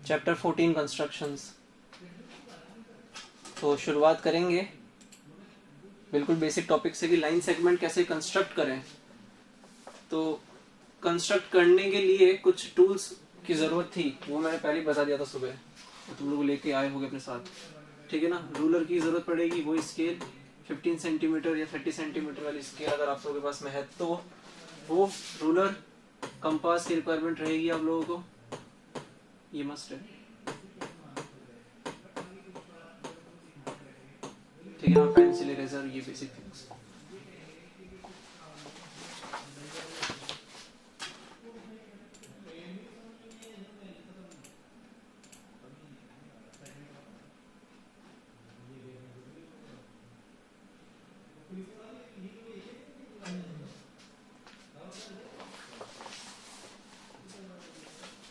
Chapter 14 constructions. तो शुरुआत करेंगे बिल्कुल बेसिक टॉपिक से कि लाइन सेगमेंट कैसे कंस्ट्रक्ट करें। तो कंस्ट्रक्ट करने के लिए कुछ टूल्स की ज़रूरत थी, वो मैंने पहले ही बता दिया था सुबह, तो तुम लोग लेके आए होगे अपने साथ, ठीक है ना। रूलर की ज़रूरत पड़ेगी, वो स्केल 15 सेंटीमीटर या 30 सेंटीमीटर वाली स्केल अगर आप लोगों के पास में है तो वो रूलर। कंपास की रिक्वायरमेंट रहेगी आप लोगों को, ये मस्ट है, ठीक है ना। पेंसिल, इरेजर, ये बेसिक थिंग्स।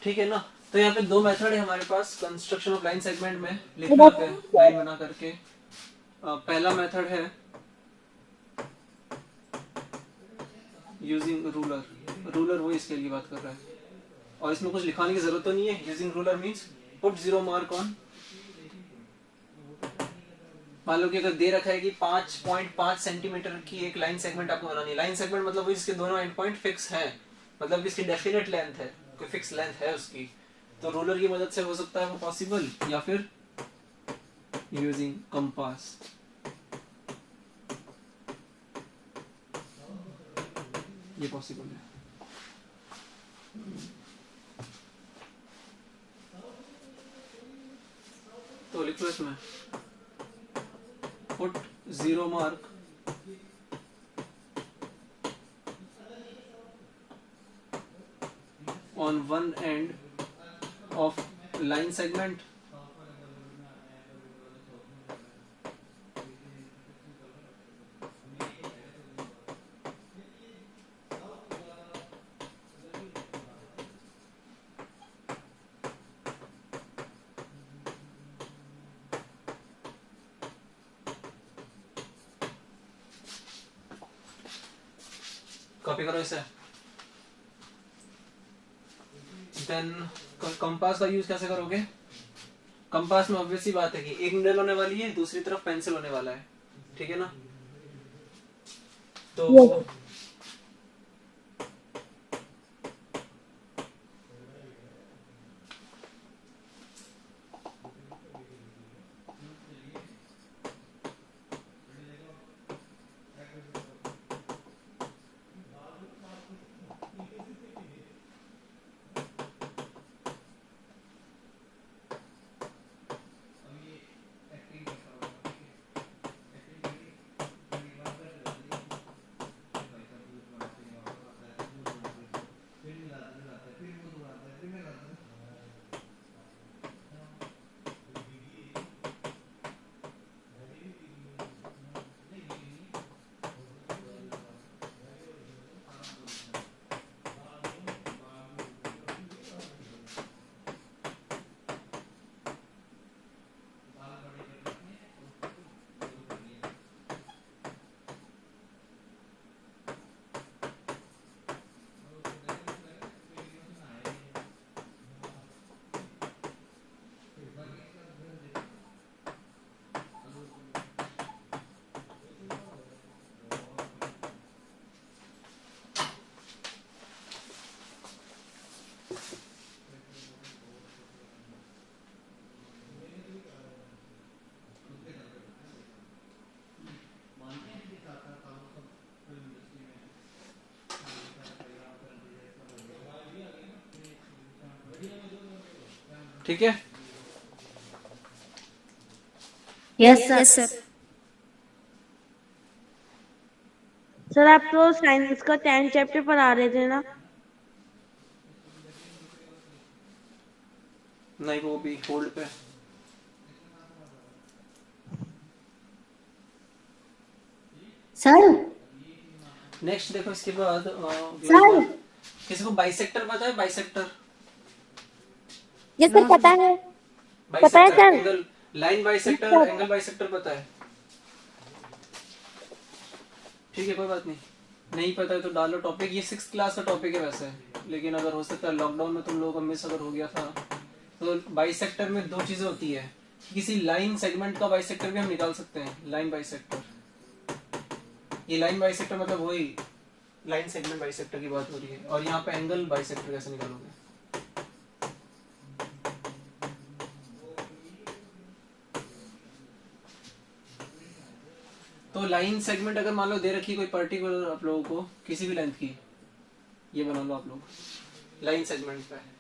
ठीक है ना। तो यहाँ पे दो मेथड है हमारे पास कंस्ट्रक्शन ऑफ लाइन सेगमेंट में, लिखना है लाइन बना करके। पहला मेथड है यूजिंग रूलर। रूलर वही स्केल की बात कर रहा है और इसमें कुछ लिखाने की जरूरत तो नहीं है। Using ruler means put zero mark on. मान लो कि अगर दे रखा है कि 5.5 सेंटीमीटर की एक लाइन सेगमेंट आपको बनानी है। लाइन सेगमेंट मतलब इसके दोनों एंड पॉइंट फिक्स है, मतलब इसकी डेफिनेट लेंथ है, कोई फिक्स लेंथ है उसकी। तो रूलर की मदद से हो सकता है वो पॉसिबल, या फिर यूजिंग कंपास। ये पॉसिबल है। तो लिखो इसमें put zero mark on one end of line segment copy करो इसे। देन कंपास का यूज कैसे करोगे। कंपास में ऑब्वियस ही बात है कि एक नीडल होने वाली है, दूसरी तरफ पेंसिल होने वाला है, ठीक है ना। तो ठीक है। Yes sir. सर आप तो साइंस का 10 चैप्टर पढ़ा रहे थे ना। नहीं, वो भी होल्ड पे। सर नेक्स्ट देखो इसके बाद सर किसी को बाइसेक्टर पता है। बाइसेक्टर, ये सर पता है bisector sir. Angle, line bisector, angle bisector पता है, ठीक है, कोई बात नहीं। नहीं पता है तो डालो टॉपिक, ये 6th क्लास का टॉपिक है वैसे, लेकिन अगर हो सकता है लॉकडाउन में तुम लोगों का मिस अगर हो गया था तो बाइसेक्टर में दो चीजें होती है, किसी लाइन सेगमेंट का बाइसेक्टर भी हम निकाल सकते हैं, लाइन बाइसेक्टर। ये लाइन बाइसेक्टर मतलब वही लाइन सेगमेंट बाइसेक्टर की बात हो रही है। और यहाँ पे एंगल बाइसेक्टर कैसे निकालोगे? तो लाइन सेगमेंट अगर मान लो दे रखी कोई पर्टिकुलर आप लोगों को किसी भी लेंथ की, ये बना लो आप लोग लाइन सेगमेंट पे।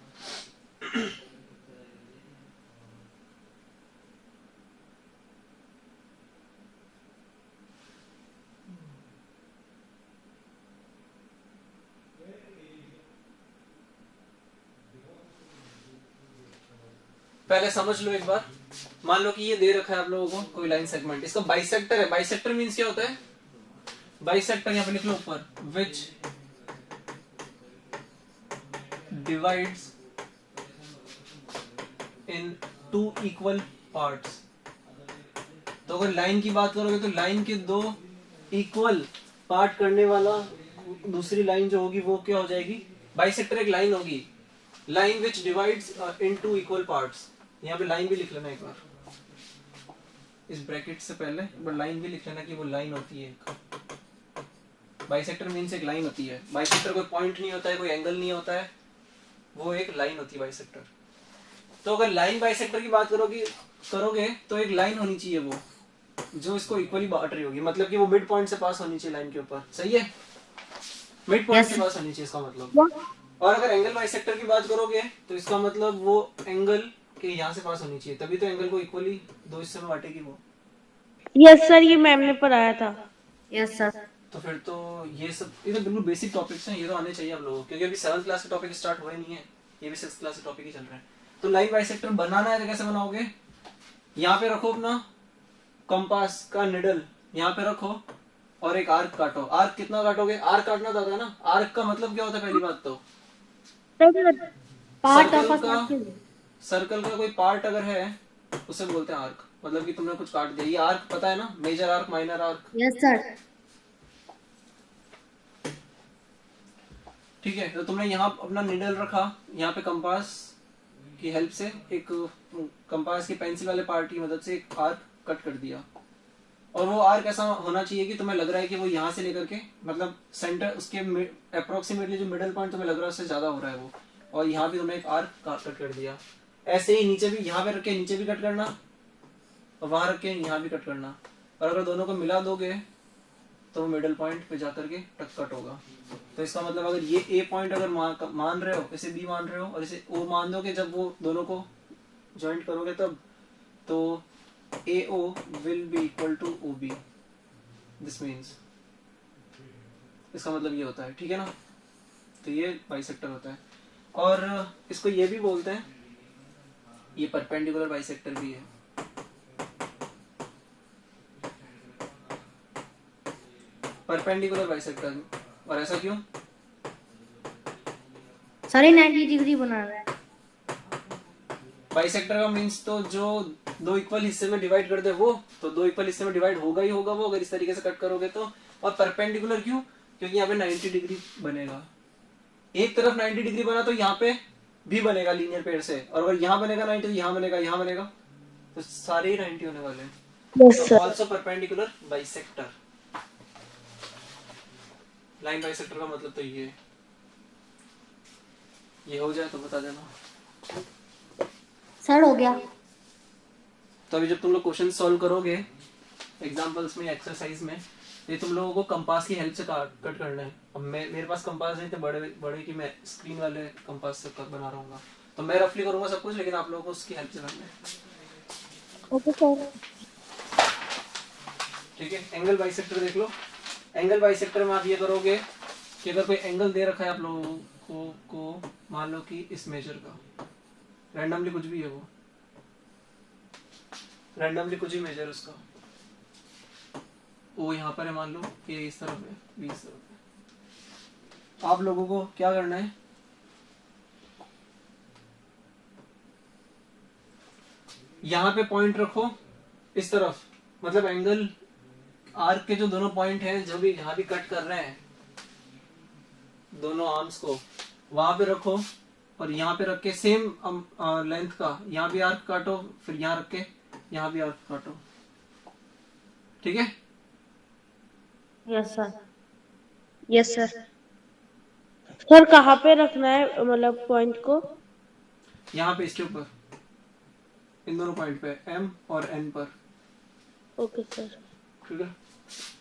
पहले समझ लो एक बार, मान लो कि ये दे रखा है आप लोगों को कोई लाइन सेगमेंट, इसका बाइसेक्टर है। बाइसेक्टर मींस क्या होता है? बाइसेक्टर यहाँ पे लिख लो ऊपर, which divides in two equal parts. तो अगर लाइन की बात करोगे तो लाइन के दो इक्वल पार्ट करने वाला दूसरी लाइन जो होगी वो क्या हो जाएगी? बाइसेक्टर एक लाइन होगी, line which divides in two equal parts. यहाँ पे लाइन भी लिख लेना एक बार, इस ब्रैकेट से पहले एक लाइन भी लिख लेना कि वो लाइन होती है। बाइसेक्टर मीन्स एक लाइन होती है। बाइसेक्टर कोई पॉइंट नहीं होता है, कोई एंगल नहीं होता है, वो एक लाइन होती है बाइसेक्टर। तो अगर लाइन बाइसेक्टर की बात करोगे तो एक लाइन होनी चाहिए वो जो इसको इक्वली बांट रही होगी, मतलब कि वो मिड पॉइंट से पास होनी चाहिए लाइन के ऊपर। सही है, मिड पॉइंट से पास होनी चाहिए इसका मतलब। और अगर एंगल बाइसेक्टर की बात करोगे तो इसका मतलब वो एंगल के यहाँ से पास होनी चाहिए, तभी तो एंगल को इक्वली दो हिस्से में बांटेगी वो। यस सर, ये मैम ने पढ़ाया था। Yes sir. तो फिर तो ये तो बिल्कुल बेसिक टॉपिक्स हैं, ये तो आने चाहिए आप लोगों को, क्योंकि अभी 7th क्लास के टॉपिक स्टार्ट हुए नहीं है, ये भी 6th क्लास के टॉपिक ही चल रहे हैं। तो लाइन बाइसेक्टर बनाना है तो कैसे बनाओगे? यहाँ पे रखो अपना कंपास का निडल, यहाँ पे रखो और एक आर्क काटो। आर्क कितना काटोगे? आर्क काटना तो आता है ना। आर्क का मतलब क्या होता है? पहली बात तो पार्ट ऑफ सर्कल का कोई पार्ट अगर है उसे बोलते हैं आर्क, मतलब कि तुमने कुछ काट दिया। ये आर्क पता है ना, major arc, minor arc. Yes sir. ठीक है, तो तुमने यहाँ अपना निडल रखा, यहाँ पे कंपास की हेल्प से एक कंपास की पेंसिल वाले पार्ट की मदद से एक आर्क कट कर दिया। और वो आर्क ऐसा होना चाहिए कि तुम्हें लग रहा है कि वो यहाँ से लेकर के मतलब सेंटर उसके अप्रोक्सीमेटली जो मिडल पॉइंट तुम्हें लग रहा है उससे ज्यादा हो रहा है वो, और यहाँ भी तुमने एक आर्क कट कर दिया। ऐसे ही नीचे भी, यहाँ पे रख के नीचे भी कट करना और वहां रख के यहाँ भी कट करना। और अगर दोनों को मिला दोगे तो वो मिडल पॉइंट पे जाकर के कट होगा। तो इसका मतलब अगर ये ए पॉइंट अगर मान रहे हो, इसे बी मान रहे हो और इसे ओ मान दोगे, जब वो दोनों को ज्वाइंट करोगे तब, तो AO will be equal to OB. This means, इसका मतलब ये होता है, ठीक है ना। तो ये बाइसेक्टर होता है। और इसको ये भी बोलते हैं, ये परपेंडिकुलर बाइसेक्टर भी है। परपेंडिकुलर बाइसेक्टर, और ऐसा क्यों? सॉरी 90 डिग्री बना रहा है। बाइसेक्टर का मीन्स तो जो दो इक्वल हिस्से में डिवाइड कर दे वो, तो दो इक्वल हिस्से में डिवाइड होगा ही होगा वो, अगर इस तरीके से कट करोगे तो। और परपेंडिकुलर क्यों? क्योंकि यहाँ पे 90 डिग्री बनेगा। एक तरफ 90 डिग्री बना तो यहाँ पे भी बनेगा लीनियर पेयर से, और अगर यहाँ बनेगा 90 तो यहाँ बनेगा, यहाँ बनेगा, तो सारे ही 90 होने वाले हैं। Also perpendicular bisector. Line bisector का मतलब तो ये हो जाए तो बता देना। सर हो गया। तो अभी जब तुम लोग क्वेश्चन सॉल्व करोगे एग्जांपल्स में, एक्सरसाइज में, ये तुम लोगों को कंपास की हेल्प से कट करना है। अब मेरे पास कंपास नहीं थे बड़े कि मैं स्क्रीन वाले कंपास से कट बना रहा हूँ, तो मैं रफली करूंगा सब कुछ, लेकिन आप लोगों को उसकी हेल्प से करना है। Okay sir. ठीक है, एंगल बाइसेक्टर देख लो। एंगल बाइसेक्टर में आप ये करोगे कि अगर कोई एंगल दे रखा है आप लोगों को मान लो कि इस मेजर का, रैंडमली कुछ भी है वो, रैंडमली कुछ ही मेजर उसका, वो यहाँ पर है मान लो, ये इस तरफ है, बी इस तरफ है। आप लोगों को क्या करना है, यहाँ पे पॉइंट रखो इस तरफ, मतलब एंगल आर्क के जो दोनों पॉइंट हैं, जो भी यहाँ भी कट कर रहे हैं दोनों आर्म्स को, वहां पे रखो और यहाँ पे रख के सेम लेंथ का यहाँ भी आर्क काटो, फिर यहाँ रख के यहाँ भी आर्क काटो। ठीक है, yes sir. Yes sir. Sir कहाँ पे रखना है मतलब पॉइंट को? यहाँ पे इसके ऊपर, इन दोनों पॉइंट पे M और N पर। Okay sir. ठीक है,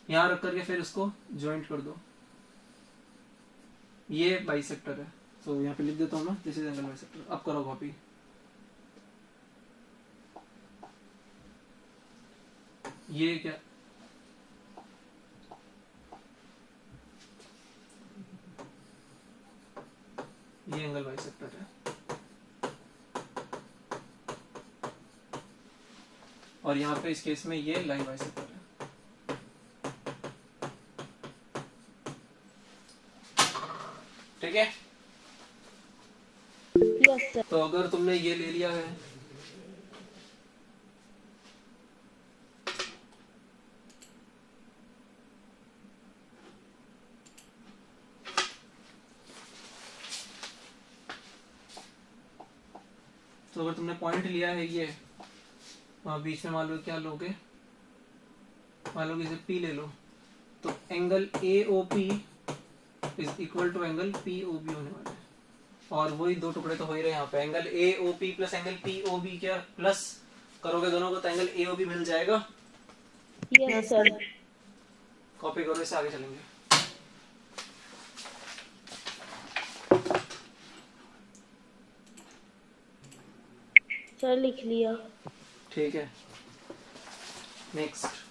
यहाँ रख करके फिर इसको ज्वाइंट कर दो। ये बाइसेक्टर है, तो यहाँ पे लिख देता हूँ मैं, दिस इज एंगल बाइसेक्टर। अब करो कॉपी। ये क्या, ये एंगल बाइसेक्टर है, और यहाँ पे इस केस में ये लाइन बाइसेक्टर है। ठीक है, यस सर। तो अगर तुमने ये ले लिया है, तो अगर तुमने पॉइंट लिया है ये, वहां बीच में मान लो क्या लोगे, मान लो इसे P ले लो, तो angle AOP is equal to angle POB होने वाला है। और वही दो टुकड़े तो हो ही रहे यहाँ पे, angle AOP plus angle POB, क्या प्लस करोगे दोनों को तो एंगल AOB मिल जाएगा। Yes sir. कॉपी करो, इससे आगे चलेंगे। सर लिख लिया। ठीक है, नेक्स्ट।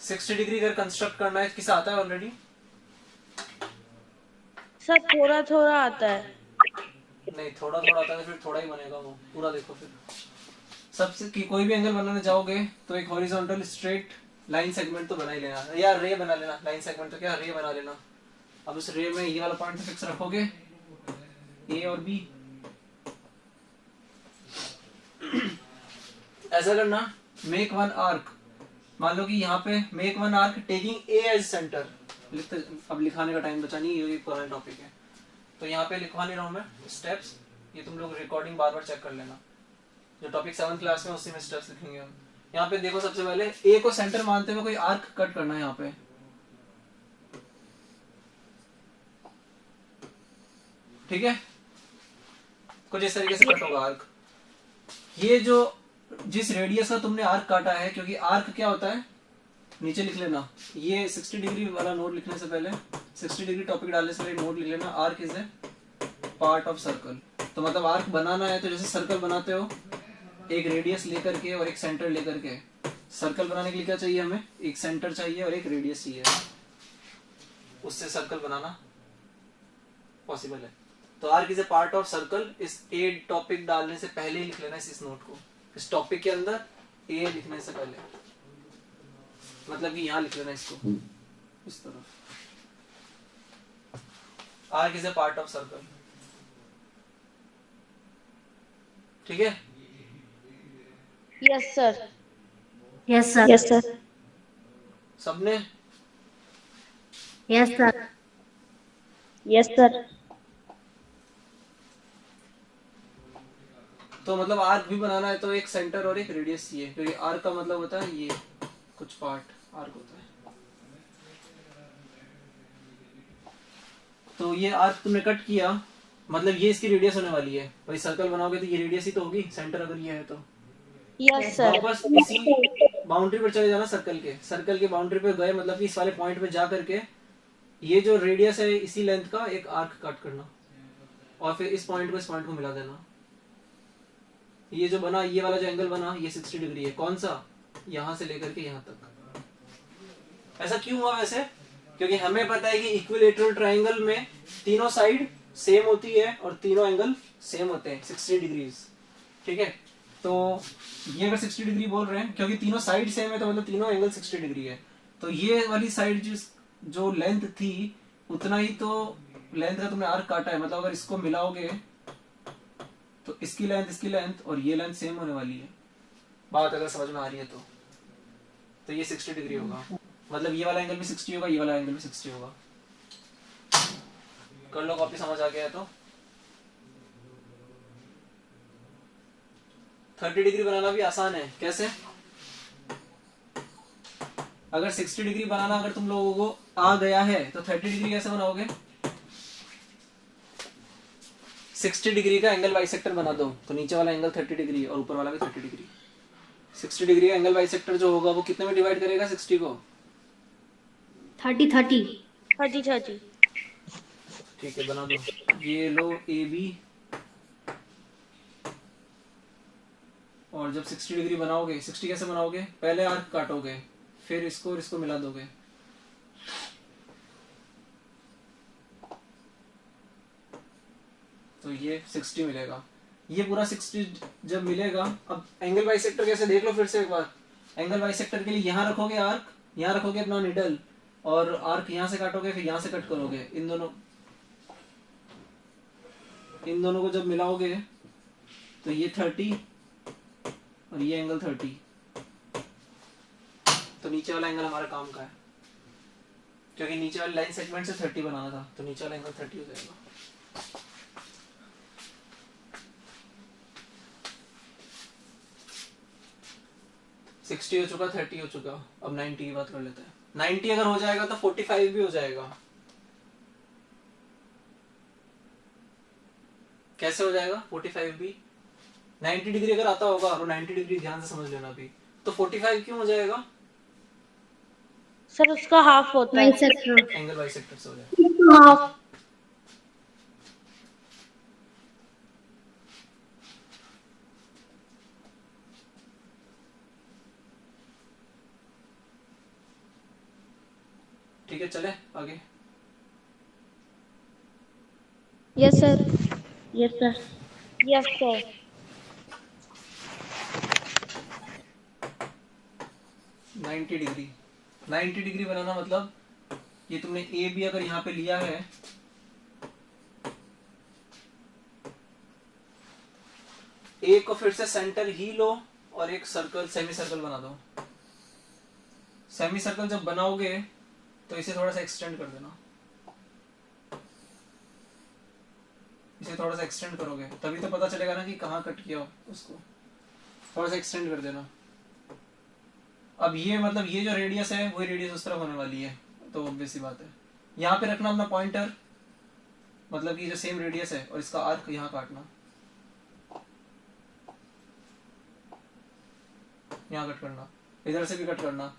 सिक्सटी डिग्री अगर कंस्ट्रक्ट करना है, किसे आता है ऑलरेडी? सर थोड़ा थोड़ा आता है। नहीं, थोड़ा थोड़ा आता है, फिर थोड़ा ही बनेगा वो पूरा। देखो फिर सबसे कि कोई भी एंगल बनाने जाओगे तो एक हॉरिजॉन्टल स्ट्रेट लाइन सेगमेंट तो बना ही लेना, या रे बना लेना। लाइन सेगमेंट तो क्या, रे बना लेना। अब उस रे में ये वाला पॉइंट फिक्स रखोगे, ए और बी। ऐसा करना, मेक वन आर्क। मान लो कि यहाँ पे make one arc taking a as centre. लिखते, अब लिखाने का टाइम बचा नहीं, ये पुराना टॉपिक है तो यहाँ पे लिखवा नहीं रहा हूँ मैं स्टेप्स। ये तुम लोग रिकॉर्डिंग बार बार चेक कर लेना, जो टॉपिक 7th क्लास में उसी में स्टेप्स लिखेंगे हम। यहाँ पे देखो, सबसे पहले ए को सेंटर मानते हुए कोई आर्क कट करना है यहाँ पे। ठीक है, कुछ इस तरीके से कट होगा आर्क। ये जो जिस रेडियस का तुमने आर्क काटा है, क्योंकि आर्क क्या होता है नीचे लिख लेना। ये 60 डिग्री वाला नोट लिखने से पहले, 60 डिग्री टॉपिक डालने से पहले नोट लिख लेना, arc is a part of circle. तो मतलब आर्क बनाना है तो जैसे सर्कल बनाते हो, एक रेडियस लेकर के और एक सेंटर लेकर के। सर्कल बनाने के लिए क्या चाहिए हमें, एक सेंटर चाहिए और एक रेडियस चाहिए, उससे सर्कल बनाना पॉसिबल है। तो arc is a part of circle. इस ए टॉपिक डालने से पहले ही लिख लेना इस नोट को, इस टॉपिक के अंदर ए लिखने से पहले, मतलब कि यहाँ लिख लेना इसको इस तरफ। Arc is a part of circle. ठीक है, yes sir. Yes sir. Yes sir. सबने? Yes sir. Yes sir. तो मतलब आर्क भी बनाना है तो एक सेंटर और एक रेडियस चाहिए, क्योंकि आर्क का मतलब होता है ये कुछ पार्ट आर्क होता है। तो ये आर्क तुमने कट किया, मतलब ये इसकी रेडियस होने वाली है। भाई सर्कल बनाओगे तो ये रेडियस ही तो होगी, सेंटर अगर ये है तो। Yes sir. वापस इसी बाउंड्री पर चले जाना सर्कल के। सर्कल के बाउंड्री पे गए, मतलब कि इस वाले पॉइंट पे जा करके ये जो रेडियस है इसी लेंथ का एक आर्क कट करना और फिर इस पॉइंट को इस पॉइंट को मिला देना। ये जो बना, ये वाला जो एंगल बना, ये 60 डिग्री है। कौन सा? यहां से लेकर के यहां तक। ऐसा क्यों हुआ वैसे? क्योंकि हमें पता है कि इक्विलेटरल ट्रायंगल में तीनों साइड सेम होती है और तीनों एंगल सेम होते हैं 60 डिग्रीज। ठीक है, तो ये अगर 60 डिग्री बोल रहे हैं क्योंकि तीनों साइड सेम है तो मतलब तीनों एंगल 60 डिग्री है। तो ये वाली साइड जो लेंथ थी उतना ही तो लेंथ का तुमने आर्क काटा है। मतलब अगर इसको मिलाओगे तो इसकी लेंथ और ये लेंथ सेम होने वाली है। बात अगर समझ में आ रही है तो ये 60 डिग्री होगा। मतलब ये वाला एंगल भी 60 होगा, ये वाला एंगल भी 60 होगा। कर लो कॉपी, समझ आ गया है तो। 30 डिग्री बनाना भी आसान है। कैसे? अगर 60 डिग्री बनाना अगर तुम लोगों को आ गया है तो 30 डिग्री कैसे बनाओगे? 60 डिग्री का एंगल बाइसेक्टर बना दो तो नीचे वाला एंगल 30 डिग्री और ऊपर वाला भी 30 डिग्री। 60 डिग्री का एंगल बाइसेक्टर जो होगा वो कितने में डिवाइड करेगा 60 को? 30 30 30 ठीक है, बना दो। ये लो ए बी, और जब 60 डिग्री बनाओगे, 60 कैसे बनाओगे? पहले आर्क काटोगे, फिर इसको और इसको मिला दोगे। तो ये 60 मिलेगा। ये पूरा 60 जब मिलेगा, अब एंगल बाइसेक्टर कैसे देख लो फिर से एक बार। एंगल बाइसेक्टर के लिए यहाँ रखोगे आर्क, यहाँ रखोगे अपना निडल, और आर्क यहाँ से काटोगे, फिर यहाँ से कट करोगे। इन दोनों को जब मिलाओगे तो ये 30 और ये एंगल 30, तो नीचे वाला एंगल हमारा काम का है क्योंकि नीचे वाले लाइन सेगमेंट से 30 बनाना था, तो नीचे वाला एंगल 30 हो जाएगा। सिक्सटी हो चुका, 30 हो चुका, अब 90 की बात कर लेते हैं। 90 अगर हो जाएगा तो 45 भी हो जाएगा। कैसे हो जाएगा 45 भी? 90 डिग्री अगर आता होगा, और 90 डिग्री ध्यान से समझ लेना भी, तो 45 क्यों हो जाएगा? सर उसका हाफ होता है। बाइसेक्टर एंगल बाइसेक्टर से हो जाएगा। हाफ। ठीक है, चले आगे। Yes sir. Yes sir. Yes sir. 90 degree, 90 degree बनाना मतलब ये तुमने ए बी अगर यहाँ पे लिया है, ए को फिर से सेंटर ही लो और एक सर्कल, सेमी सर्कल बना दो। सेमी सर्कल जब बनाओगे तो इसे थोड़ा सा एक्सटेंड कर देना। इसे थोड़ा सा एक्सटेंड करोगे तभी तो पता चलेगा ना कि कहाँ कट किया हो, उसको थोड़ा सा एक्सटेंड कर देना। अब ये मतलब ये जो रेडियस है वही रेडियस उस तरफ होने वाली है, तो ऑब्वियस सी बात है। यहाँ पे रखना अपना पॉइंटर, मतलब कि जो सेम रेडियस है, और इसका आर्क यहाँ काटना, यहाँ कट करना, इधर से भी कट करना।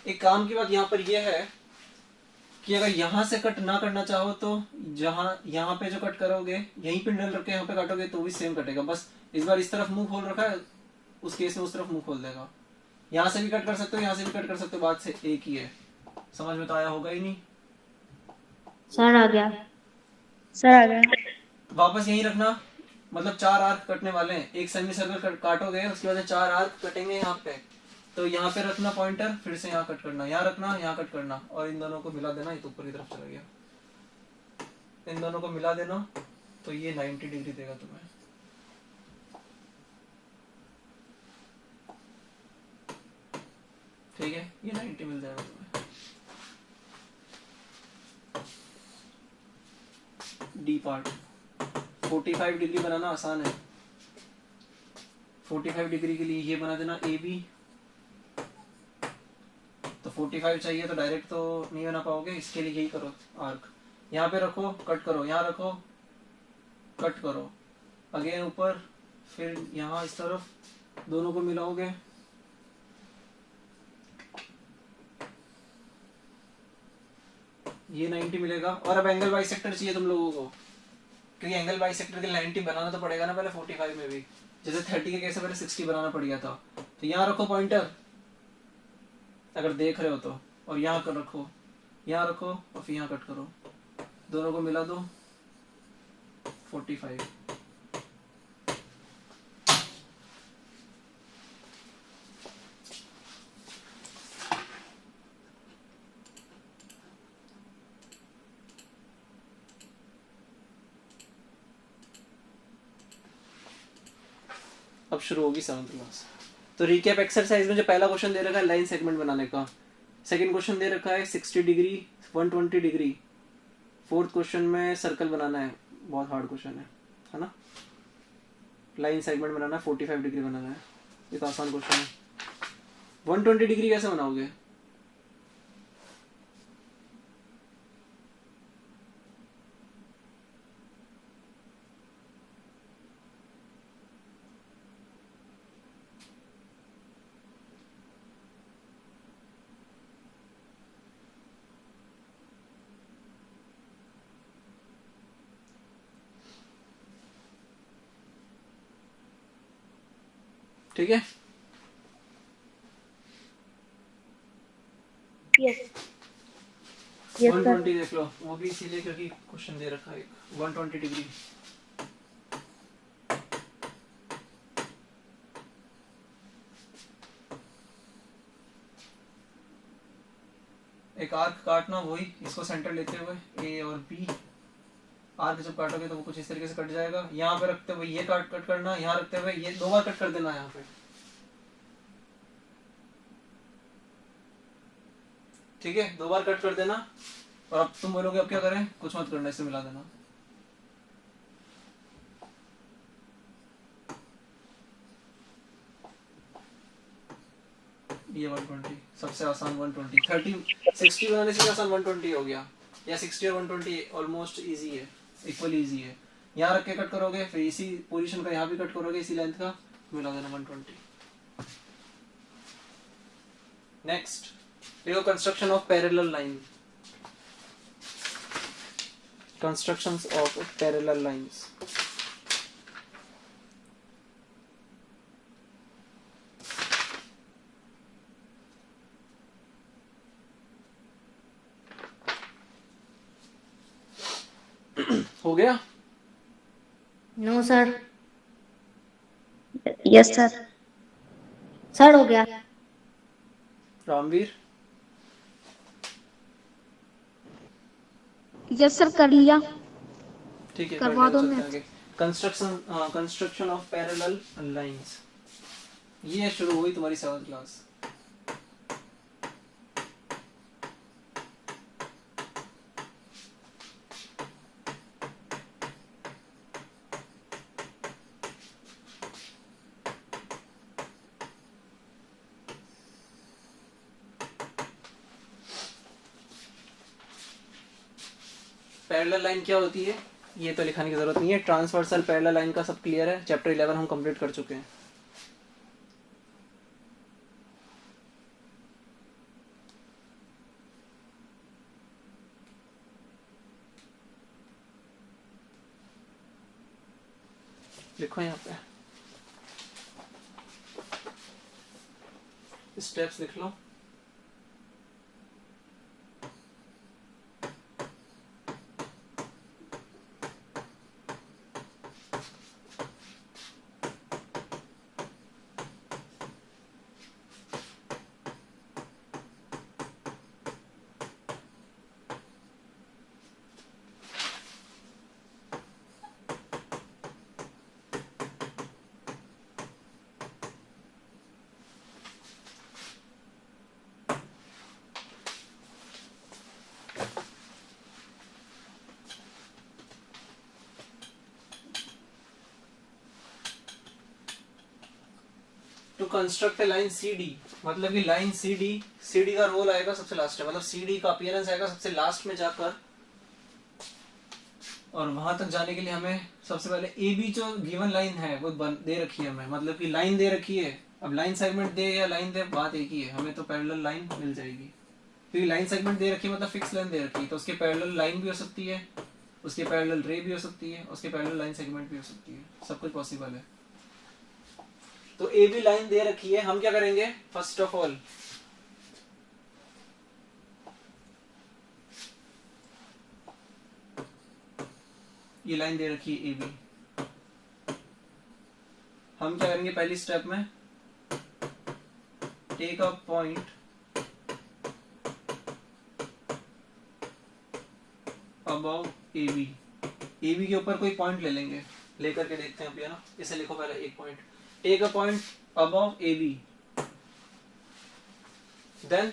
एक काम की बात यहाँ पर यह है कि अगर यहाँ से कट ना करना चाहो तो जहाँ यहाँ पे जो कट करोगे यहीं पे निडल रख के यहाँ पे काटोगे तो भी सेम कटेगा। बस इस बार इस तरफ मुंह खोल रखा है, उस केस में उस तरफ मुंह खोल देगा। यहाँ से भी कट कर सकते हो, यहाँ से भी कट कर सकते हो, बात से एक ही है। समझ में तो आया होगा ही नहीं? सर आ गया। सर आ गया। वापस यहीं रखना, मतलब 4 आर्क कटने वाले हैं। एक सेमी सर्कल काटोगे, उसके बाद 4 आर्क कटेंगे यहाँ पे, तो यहाँ पे रखना पॉइंटर, फिर से यहाँ कट करना, यहाँ रखना, यहाँ कट करना, और इन दोनों को मिला देना। ये तो ऊपर की तरफ चला गया। इन दोनों को मिला देना तो ये 90 डिग्री देगा तुम्हें। ठीक है, ये 90 मिल जाएगा तुम्हें। डी पार्ट 45 डिग्री बनाना आसान है। 45 डिग्री के लिए ये बना देना ए बी। तो 45 चाहिए तो डायरेक्ट तो नहीं बना पाओगे, इसके लिए यही करो, आर्क यहाँ पे रखो, कट करो, यहाँ रखो, कट करो, अगेन ऊपर, फिर यहाँ इस तरफ, दोनों को मिलाओगे, ये 90 मिलेगा। और अब एंगल बाइसेक्टर चाहिए तुम लोगों को, क्योंकि एंगल बाइसेक्टर के 90 बनाना तो पड़ेगा ना पहले 45 में भी, जैसे 30 के केस में पहले 60 बनाना पड़ गया था। तो यहाँ रखो पॉइंटर अगर देख रहे हो तो, और यहाँ कर रखो, यहाँ रखो और फिर यहाँ कट करो, दोनों को मिला दो 45। अब शुरू होगी 7th क्लास। तो रिकैप एक्सरसाइज में जो पहला क्वेश्चन दे रखा है लाइन सेगमेंट बनाने का, सेकंड क्वेश्चन दे रखा है 60 डिग्री 120 डिग्री, फोर्थ क्वेश्चन में सर्कल बनाना है, बहुत हार्ड क्वेश्चन है ना। लाइन सेगमेंट बनाना है 45 डिग्री बनाना है, ये तो आसान क्वेश्चन है। 120 डिग्री कैसे बनाओगे? ठीक है, यस यस 120 सर। देख लो, वो भी इसीलिए क्योंकि क्वेश्चन दे रखा है 120 डिग्री। एक आर्क काटना, वही इसको सेंटर लेते हुए ए और बी, आर्क जब काटोगे तो वो कुछ इस तरीके से कट जाएगा। यहाँ पे रखते हुए ये कट करना, यहाँ रखते हुए ये 2 बार कट कर देना यहाँ पे। ठीक है, 2 बार कट कर देना। और अब तुम बोलोगे अब क्या करें, कुछ मत करना, इसे मिला देना। ये 120 सबसे आसान 120, 30 60 बनाने से आसान 120 हो गया, या 60 और 120 ऑलमोस्ट इजी है, इक्वली इजी है। यहाँ रख के कट करोगे, फिर इसी पोजीशन का यहाँ भी कट करोगे, इसी लेंथ का, मिला देना 120। नेक्स्ट देखो construction of parallel line, constructions of parallel lines. हो गया? No sir. Yes sir. Sir हो गया। रामवीर? यस सर कर लिया। ठीक है, करवा दो चलते हैं next। आगे। कंस्ट्रक्शन ऑफ पैरेलल लाइंस, ये शुरू हुई तुम्हारी 7th क्लास। पैरेलल लाइन क्या होती है ये तो लिखाने की जरूरत नहीं है, ट्रांसवर्सल पैरेलल लाइन का सब क्लियर है, चैप्टर 11 हम कंप्लीट कर चुके हैं। लिखो यहाँ पे स्टेप्स लिख लो। To construct a line C D, मतलब कि लाइन सी डी का रोल आएगा सबसे लास्ट में, मतलब सी डी का अपीयरेंस आएगा सबसे लास्ट में जाकर, और वहां तक जाने के लिए हमें सबसे पहले ए बी जो गिवन लाइन है वो दे रखी है हमें, मतलब कि लाइन दे रखी है। अब लाइन सेगमेंट दे या लाइन दे बात एक ही है, हमें तो पैरेलल लाइन मिल जाएगी। क्योंकि लाइन सेगमेंट दे रखी है मतलब फिक्स लेंथ दे रखी है, तो उसके पैरेलल लाइन भी हो सकती है, उसके पैरेलल रे भी हो सकती है, उसके पैरेलल लाइन सेगमेंट भी हो सकती है, सब कुछ पॉसिबल है। तो ए बी लाइन दे रखी है, हम क्या करेंगे फर्स्ट ऑफ ऑल ये लाइन दे रखी है ए बी, हम क्या करेंगे पहली स्टेप में take a point above A B के ऊपर कोई पॉइंट ले लेंगे, लेकर के देखते हैं अभी, है ना। इसे लिखो पहले एक point, take a point above A B, then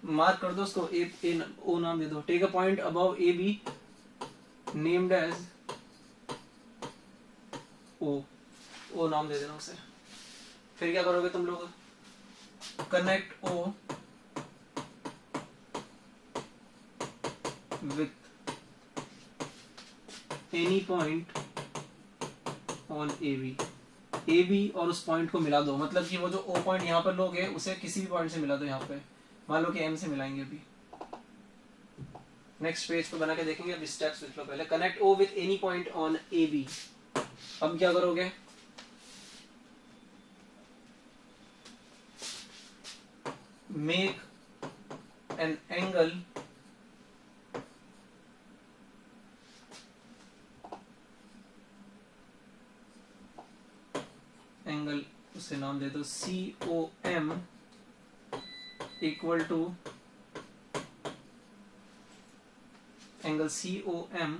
mark कर दो उसको, ए ओ नाम दे दो, take a point above A B named as O नाम दे देना उसे। फिर क्या करोगे तुम लोग, connect O with any point on A B और उस पॉइंट को मिला दो, मतलब कि वो जो ओ पॉइंट यहाँ पर लोगे उसे किसी भी पॉइंट से मिला दो। यहाँ पे मान लो कि एम से मिलाएंगे अभी, नेक्स्ट पेज पे बना के देखेंगे। अभी स्टेप्स लिख लो पहले, connect O with any point on A B. अब क्या करोगे, मेक एन एंगल उसे नाम दे दो C O M equal to angle C O M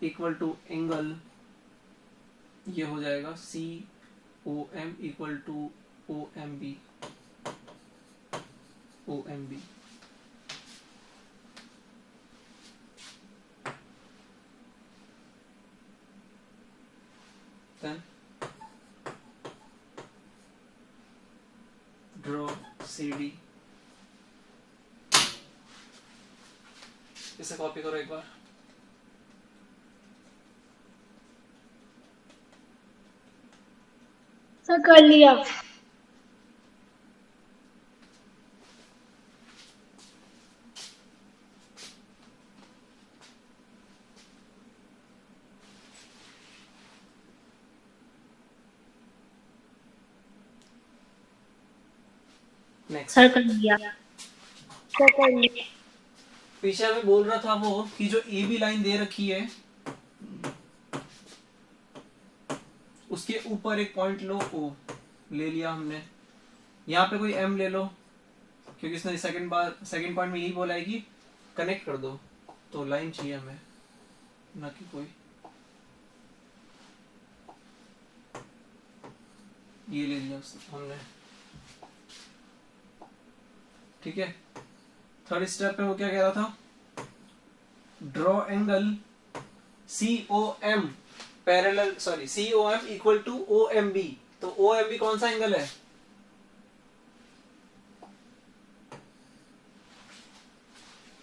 equal to angle, ये हो जाएगा C O M equal to O M B, O M B. Then draw CD, इसे कॉपी करो एक बार। सर कर लिया। नेक्स्ट सर कर लिया। सर कर लिया। पीछे में बोल रहा था वो कि जो ए बी लाइन दे रखी है उसके ऊपर एक पॉइंट लो, ओ ले लिया हमने, यहाँ पे कोई एम ले लो, क्योंकि इसने सेकंड पॉइंट में यही बोला है कि कनेक्ट कर दो, तो लाइन चाहिए हमें, ना कि कोई, ये ले लिया हमने, ठीक है। थर्ड स्टेप पे वो क्या कह रहा था, draw angle C O M parallel, sorry C O M equal to O M B. तो ओ एम बी कौन सा एंगल है,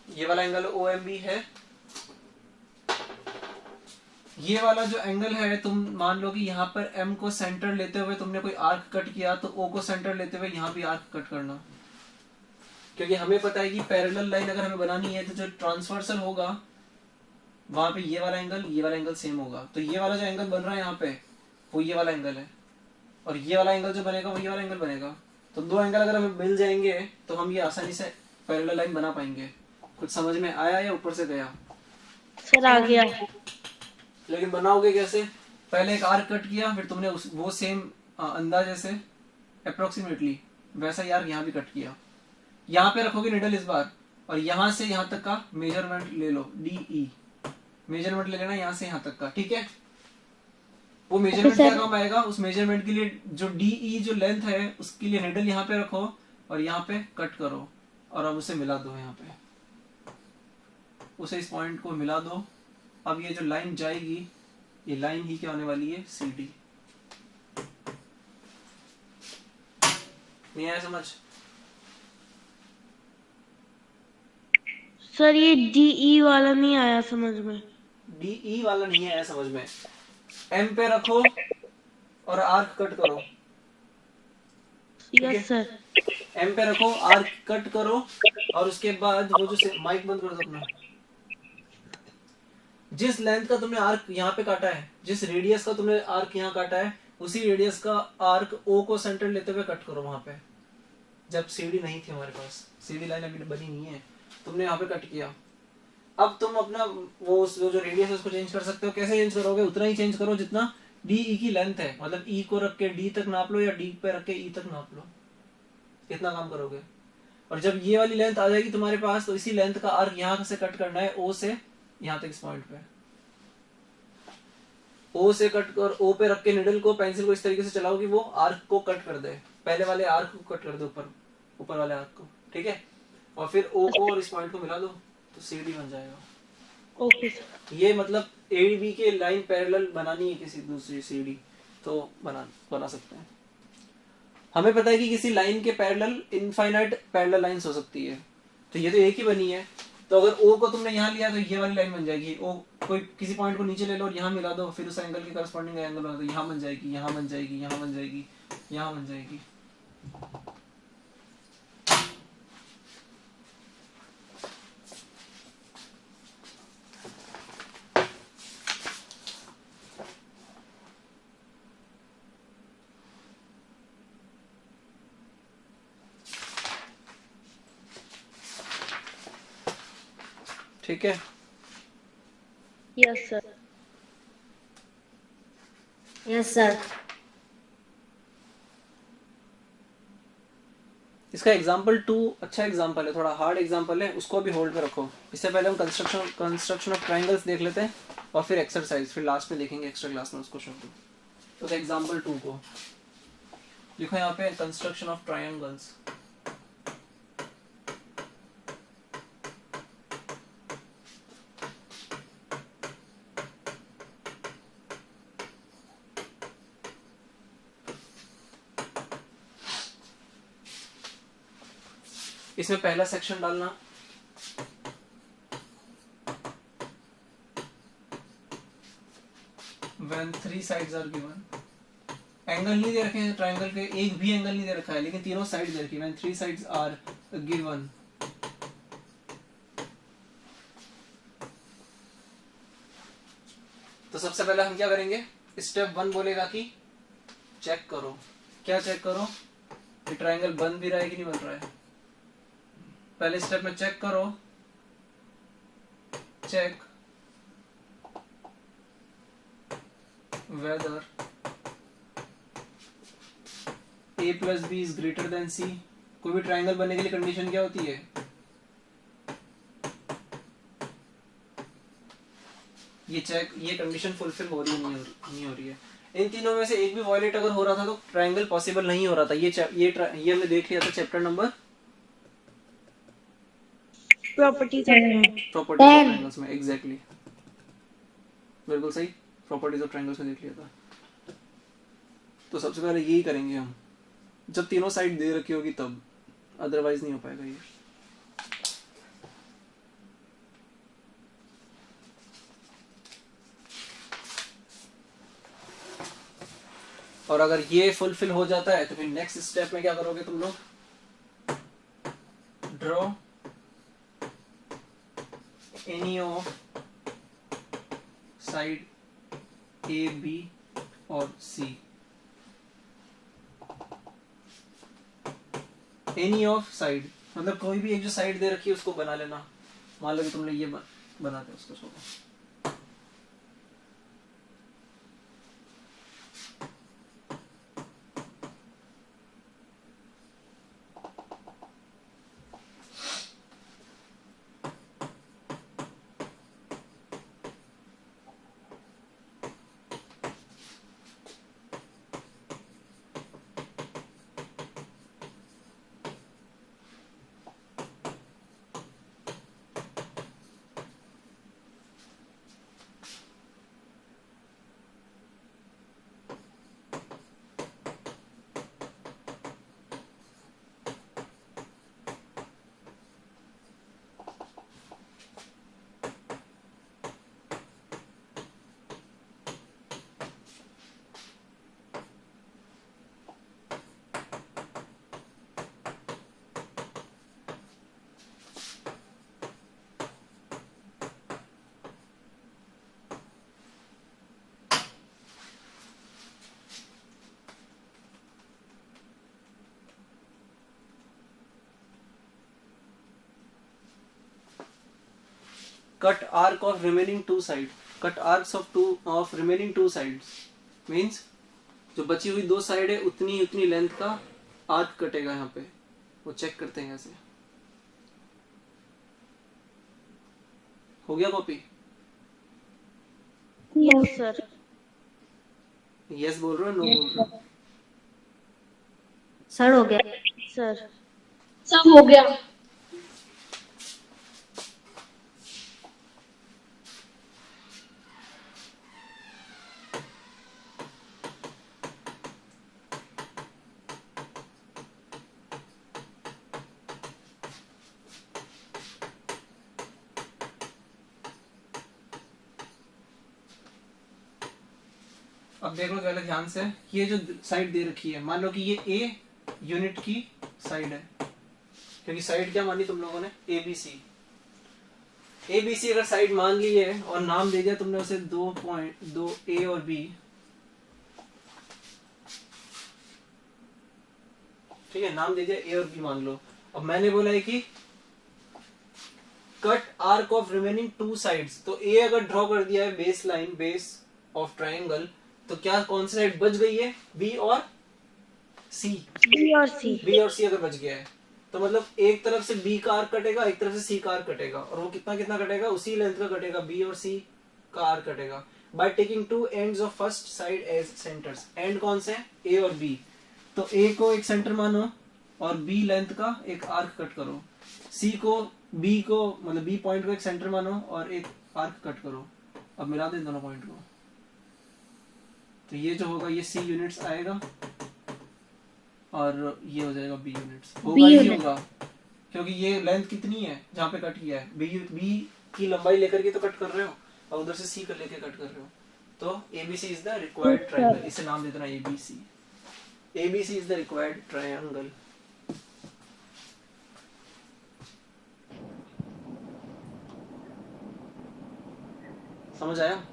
ये वाला एंगल ओ एम बी है। ये वाला जो एंगल है, तुम मान लो कि यहाँ पर एम को सेंटर लेते हुए तुमने कोई आर्क कट किया, तो ओ को सेंटर लेते हुए यहाँ भी आर्क कट करना, क्योंकि हमें पता है कि पैरेलल लाइन अगर हमें बनानी है तो जो ट्रांसवर्सल होगा वहां पे ये वाला एंगल सेम होगा। तो ये वाला जो एंगल बन रहा है यहाँ पे वो ये वाला एंगल है, और ये वाला एंगल जो बनेगा वो ये वाला एंगल बनेगा। तो दो एंगल अगर हमें मिल जाएंगे तो हम ये आसानी से पैरेलल लाइन बना पाएंगे। कुछ समझ में आया या ऊपर से गया? सर आ गया। लेकिन बनाओगे कैसे, पहले एक आर्क कट किया, फिर तुमने वो सेम अंदाजे से अप्रोक्सीमेटली वैसा यार यहाँ भी कट किया, यहाँ पे रखोगे निडल इस बार, और यहाँ से यहाँ तक का मेजरमेंट ले लो, DE मेजरमेंट ले लेना यहाँ से यहाँ तक का, ठीक है। वो मेजरमेंट क्या काम आएगा, उस मेजरमेंट के लिए जो DE जो लेंथ है उसके लिए निडल यहाँ पे रखो और यहाँ पे कट करो, और अब उसे मिला दो, यहाँ पे उसे इस पॉइंट को मिला दो। अब ये जो लाइन जाएगी ये लाइन ही क्या होने वाली है, CD। नहीं आया समझ? सर ये DE वाला नहीं आया समझ में। DE वाला नहीं आया समझ में, M पे रखो और आर्क कट करो, यस सर। एम पे रखो, आर्क कट करो और उसके बाद वो जो माइक बंद कर दो अपना। जिस लेंथ का तुमने आर्क यहाँ पे काटा है, जिस रेडियस का तुमने आर्क यहाँ काटा है, उसी रेडियस का आर्क ओ को सेंटर लेते हुए कट करो वहां पे। जब सीडी नहीं थी हमारे पास, सीडी लाइन अभी बनी नहीं है, तुमने यहाँ पे कट किया। अब तुम अपना वो जो रेडियस है उसको चेंज कर सकते हो। कैसे चेंज करोगे? उतना ही चेंज करो जितना डी ई की लेंथ है, मतलब ई को रख के डी तक नाप लो या डी पे रख के ई तक नाप लो, इतना काम करोगे। और जब ये वाली लेंथ आ जाएगी तुम्हारे पास, तो इसी लेंथ का आर्क यहाँ से कट करना है, ओ से यहाँ तक इस पॉइंट पे। ओ से कट कर, ओ पे रख के निडल को, पेंसिल को इस तरीके से चलाओ कि वो आर्क को कट कर दे, पहले वाले आर्क को कट कर दो, ऊपर वाले आर्क को, ठीक है। और फिर ओ को और इस पॉइंट को मिला दो तो सीडी बन जाएगा। Okay sir. ये मतलब ए बी के लाइन पैरेलल बनानी है किसी दूसरी सीडी, तो बना सकते हैं। हमें पता है कि किसी लाइन के पैरेलल इनफाइनाइट पैरेलल लाइंस हो सकती है, तो ये तो एक ही बनी है। तो अगर ओ को तुमने यहाँ लिया तो ये वाली लाइन बन जाएगी। ओ कोई किसी पॉइंट को नीचे ले लो और यहाँ मिला दो, फिर उस एंगल के करस्पॉन्डिंग एंगल बना दो, यहाँ बन जाएगी, यहाँ बन जाएगी, यहाँ बन जाएगी, यहाँ बन जाएगी। ठीक है। Yes sir. Yes sir. इसका एग्जाम्पल 2 अच्छा एग्जाम्पल है, थोड़ा हार्ड एग्जाम्पल है, उसको भी होल्ड पे रखो। इससे पहले हम कंस्ट्रक्शन ऑफ ट्रायंगल्स देख लेते हैं और फिर एक्सरसाइज, फिर लास्ट में देखेंगे एक्स्ट्रा क्लास में उसको। तो एग्जाम्पल 2 को लिखो यहाँ पे, कंस्ट्रक्शन ऑफ ट्रायंगल्स। इसमें पहला सेक्शन डालना, when 3 sides are given। Angle नहीं दे रखे हैं ट्रायंगल के, एक भी एंगल नहीं दे रखा है, लेकिन तीनों साइड दे रखी है। when 3 sides are given, तो सबसे पहले हम क्या करेंगे? स्टेप 1 बोलेगा कि चेक करो। क्या चेक करो? कि ट्रायंगल बन भी रहा है कि नहीं बन रहा है। पहले स्टेप में चेक करो, check whether a plus b is greater than c। कोई भी ट्रायंगल बनने के लिए कंडीशन क्या होती है? ये कंडीशन फुलफिल हो रही है नहीं हो रही है। इन तीनों में से एक भी वायलेट अगर हो रहा था तो ट्रायंगल पॉसिबल नहीं हो रहा था। ये हमने देख लिया था chapter number properties of triangles में। एग्जैक्टली, बिल्कुल सही, प्रॉपर्टीज ऑफ ट्रायंगल्स में देख लिया था। तो सबसे पहले यही करेंगे हम, जब तीनों साइड दे रखी होगी तब, अदरवाइज नहीं हो पाएगा ये। और अगर ये फुलफिल हो जाता है तो फिर नेक्स्ट स्टेप में क्या करोगे तुम लोग? Draw any of side A B और सी। एनी ऑफ साइड मतलब कोई भी एक जो साइड दे रखी है उसको बना लेना। मान लो कि तुमने ये बनाते उसको छोड़ो। Cut arc of remaining to side, cut arcs of remaining two sides means जो बची हुई दो साइड है उतनी उतनी लेंथ का आर्क कटेगा यहाँ पे। वो चेक करते हैं कैसे। हो गया कॉपी? Yes sir. यस बोल रहे हो, नो बोल रहे हो? सर हो गया। सर सब हो गया। अब देखो पहले ध्यान से, ये जो साइड दे रखी है, मान लो कि ये ए यूनिट की साइड है, क्योंकि साइड क्या मानी तुम लोगों ने? एबीसी। एबीसी अगर साइड मान ली है और नाम दे दिया तुमने उसे दो पॉइंट, दो ए और बी, ठीक है, नाम दे दिया ए और बी मान लो। अब मैंने बोला है कि cut arc of remaining two sides, तो ए अगर ड्रॉ कर दिया है base line, base of triangle, तो क्या कौन सी साइड बच गई है? बी और सी। बी और सी। बी और सी अगर बच गया है तो मतलब एक तरफ से बी का आर्क कटेगा, एक तरफ से सी का आर्क कटेगा, और वो कितना कितना कटेगा? उसी लेंथ का कटेगा, बी और सी का आर्क कटेगा। By taking two ends of first side as centres. एंड कौन से हैं? ए और बी। तो ए को एक सेंटर मानो और बी लेंथ का एक आर्क कट करो। सी को, बी को मतलब बी पॉइंट को एक सेंटर मानो और एक आर्क कट करो। अब मिला दे दोनों पॉइंट को, तो ये जो होगा ये सी यूनिट्स आएगा और ये हो जाएगा बी यूनिट्स। होगा ही होगा, क्योंकि ये लेंथ कितनी है जहाँ पे कट किया है? बी की लंबाई लेकर के तो कट कर रहे हो और उधर से सी कर लेके कट कर रहे हो। तो ABC is the required triangle. इसे नाम दे देना ABC. ABC is the required triangle. समझ आया?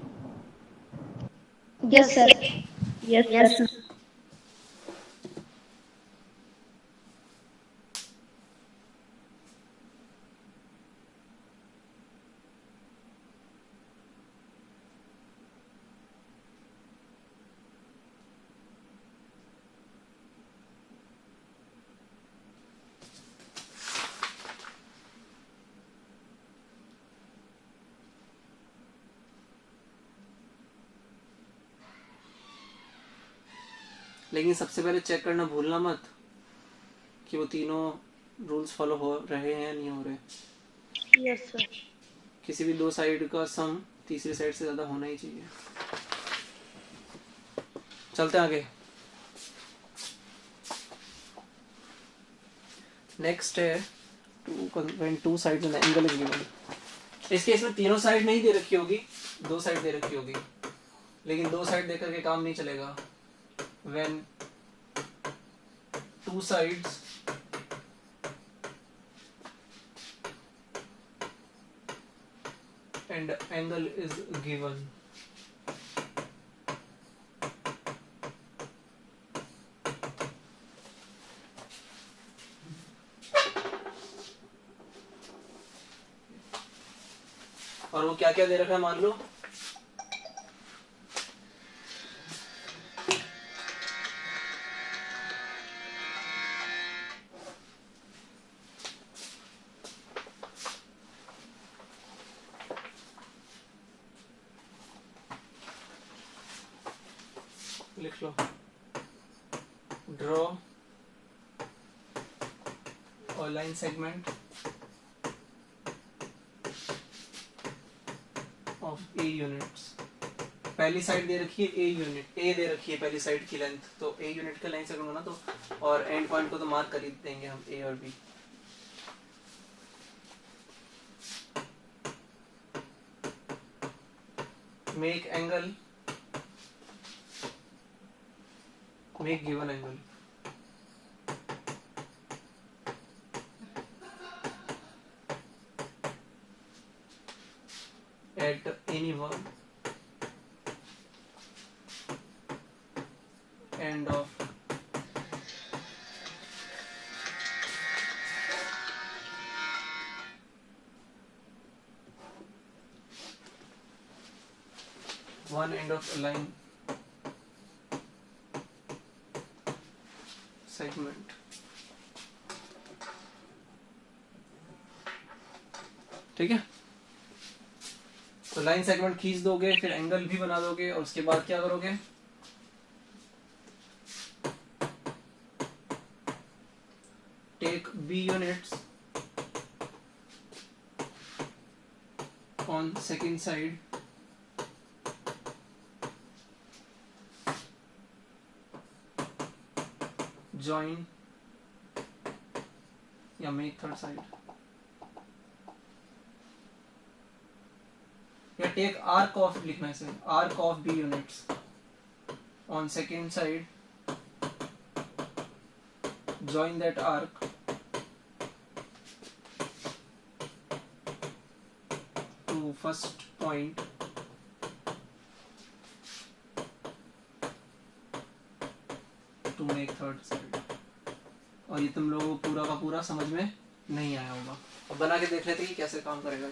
Yes sir. Yes yes sir. Sir. लेकिन सबसे पहले चेक करना भूलना मत कि वो तीनों रूल्स फॉलो हो रहे हैं या नहीं हो रहे। Yes sir. किसी भी दो साइड का सम तीसरी साइड से ज्यादा होना ही चाहिए। चलते हैं आगे। नेक्स्ट है when two sides and angle is given। इस केस में तीनों साइड नहीं दे रखी होगी, दो साइड दे रखी होगी, लेकिन दो साइड देकर के काम नहीं चलेगा। when two sides and angle is given, और वो क्या क्या दे रखा है मान लो। लिख लो, ड्रॉ और line segment of a units. पहली साइड दे रखी है ए यूनिट, ए दे रखी है पहली साइड की लेंथ, तो ए यूनिट का लाइन सेगमेंट होना, तो और एंड पॉइंट को तो मार्क कर ही देंगे हम, ए और B. Make angle, make given angle. at any one end of one end of a line segment. ठीक है, तो लाइन सेगमेंट खींच दोगे, फिर एंगल भी बना दोगे, और उसके बाद क्या करोगे, take B units on second side join या make third side या टेक आर्क ऑफ, लिखना है इसे, arc of B units on second side join that arc to first point to make third side. और ये तुम लोगों को पूरा का पूरा समझ में नहीं आया होगा, अब बना के देख लेते हैं कि कैसे काम करेगा ये।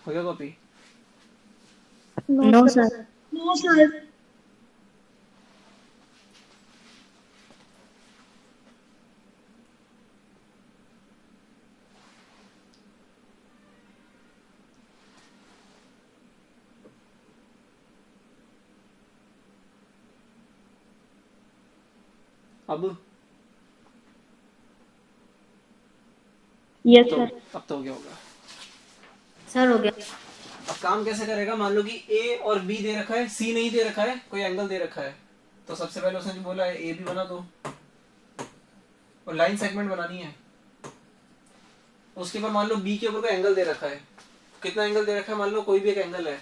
हो गया copy? No sir. No sir. अब यस तो सर। अब तो हो गया होगा। सर हो गया। अब काम कैसे करेगा, मान लो कि A और B दे रखा है, C नहीं दे रखा है, कोई एंगल दे रखा है, तो सबसे पहले उसने जो बोला है A भी बना दो और लाइन सेगमेंट बनानी है। उसके बाद मान लो B के ऊपर कोई एंगल दे रखा है, कितना एंगल दे रखा है, मान लो कोई भी एक एंगल है,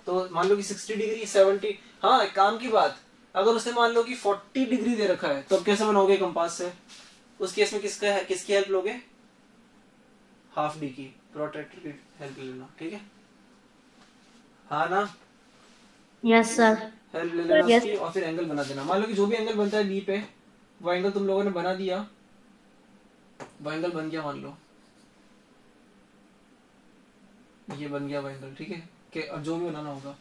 तो मान लो कि 60 डिग्री 70, हाँ एक काम की बात, अगर उसने मान लो कि 40 डिग्री दे रखा है तो अब कैसे बनाओगे कंपास से? उस केस में किसकी हेल्प लोगे? हाफ डी की, प्रोट्रैक्टर की हेल्प ले लेना, ठीक है? हाँ ना? Yes sir. हेल्प ले लेना Yes. उसकी और फिर एंगल बना देना। मान लो कि जो भी एंगल बनता है बी पे, वो एंगल तुम लोगों ने बना दिया, वो एंगल बन गया, मान लो ये बन गया वो एंगल, ठीक है? कि अब जो भी बनाना होगा,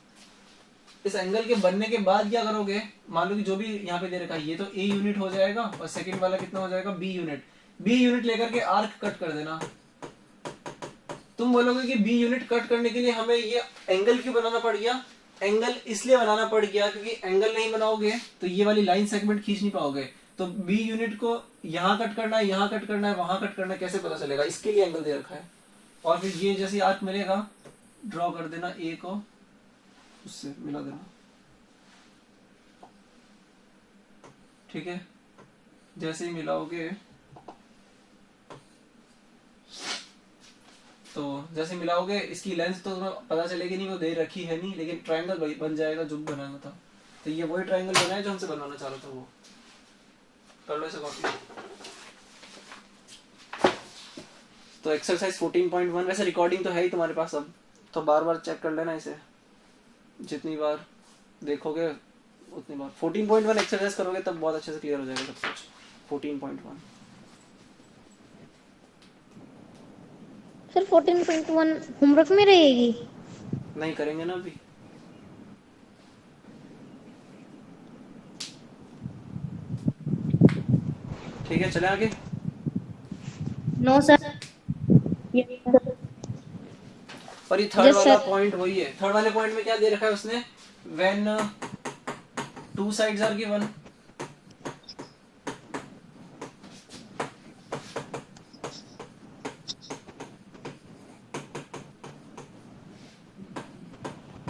इस एंगल के बनने के बाद क्या करोगे, मान लो कि जो भी यहाँ पे दे रखा है ये तो ए यूनिट हो जाएगा और सेकंड वाला कितना हो जाएगा, बी यूनिट। बी यूनिट लेकर के आर्क कट कर देना। तुम बोलोगे कि बी यूनिट कट करने के लिए हमें ये एंगल क्यों बनाना पड़ गया? एंगल इसलिए बनाना पड़ गया क्योंकि एंगल नहीं बनाओगे तो ये वाली लाइन सेगमेंट खींच नहीं पाओगे। तो बी यूनिट को यहाँ कट करना है, यहाँ कट करना है, वहां कट करना है, कैसे पता चलेगा? इसके लिए एंगल दे रखा है। और फिर ये जैसे आर्क मिलेगा ड्रॉ कर देना, ए को उससे मिला देना, ठीक है? जैसे ही मिलाओगे तो जैसे मिलाओगे इसकी लेंथ तो तुम्हें पता चलेगी नहीं, वो दे रखी है नहीं, लेकिन ट्रायंगल बन जाएगा जो बनाना था। तो ये वही ट्रायंगल बना है जो हमसे बनवाना चाह रहा था, वो कर लो इसे कॉपी। तो एक्सरसाइज 14.1 वैसे रिकॉर्डिंग तो है ही तुम्हारे पास, अब तो बार बार चेक कर लेना इसे, जितनी बार देखोगे उतनी बार। 14.1 एक्सरसाइज करोगे तब बहुत अच्छे से क्लियर हो जाएगा सब कुछ। 14.1 सर 14.1 होमवर्क में रहेगी? नहीं करेंगे ना अभी। ठीक है, चले आगे। No sir. और ये थर्ड Yes, वाला sir. पॉइंट वही है। थर्ड वाले पॉइंट में क्या दे रखा है उसने? When two sides are given,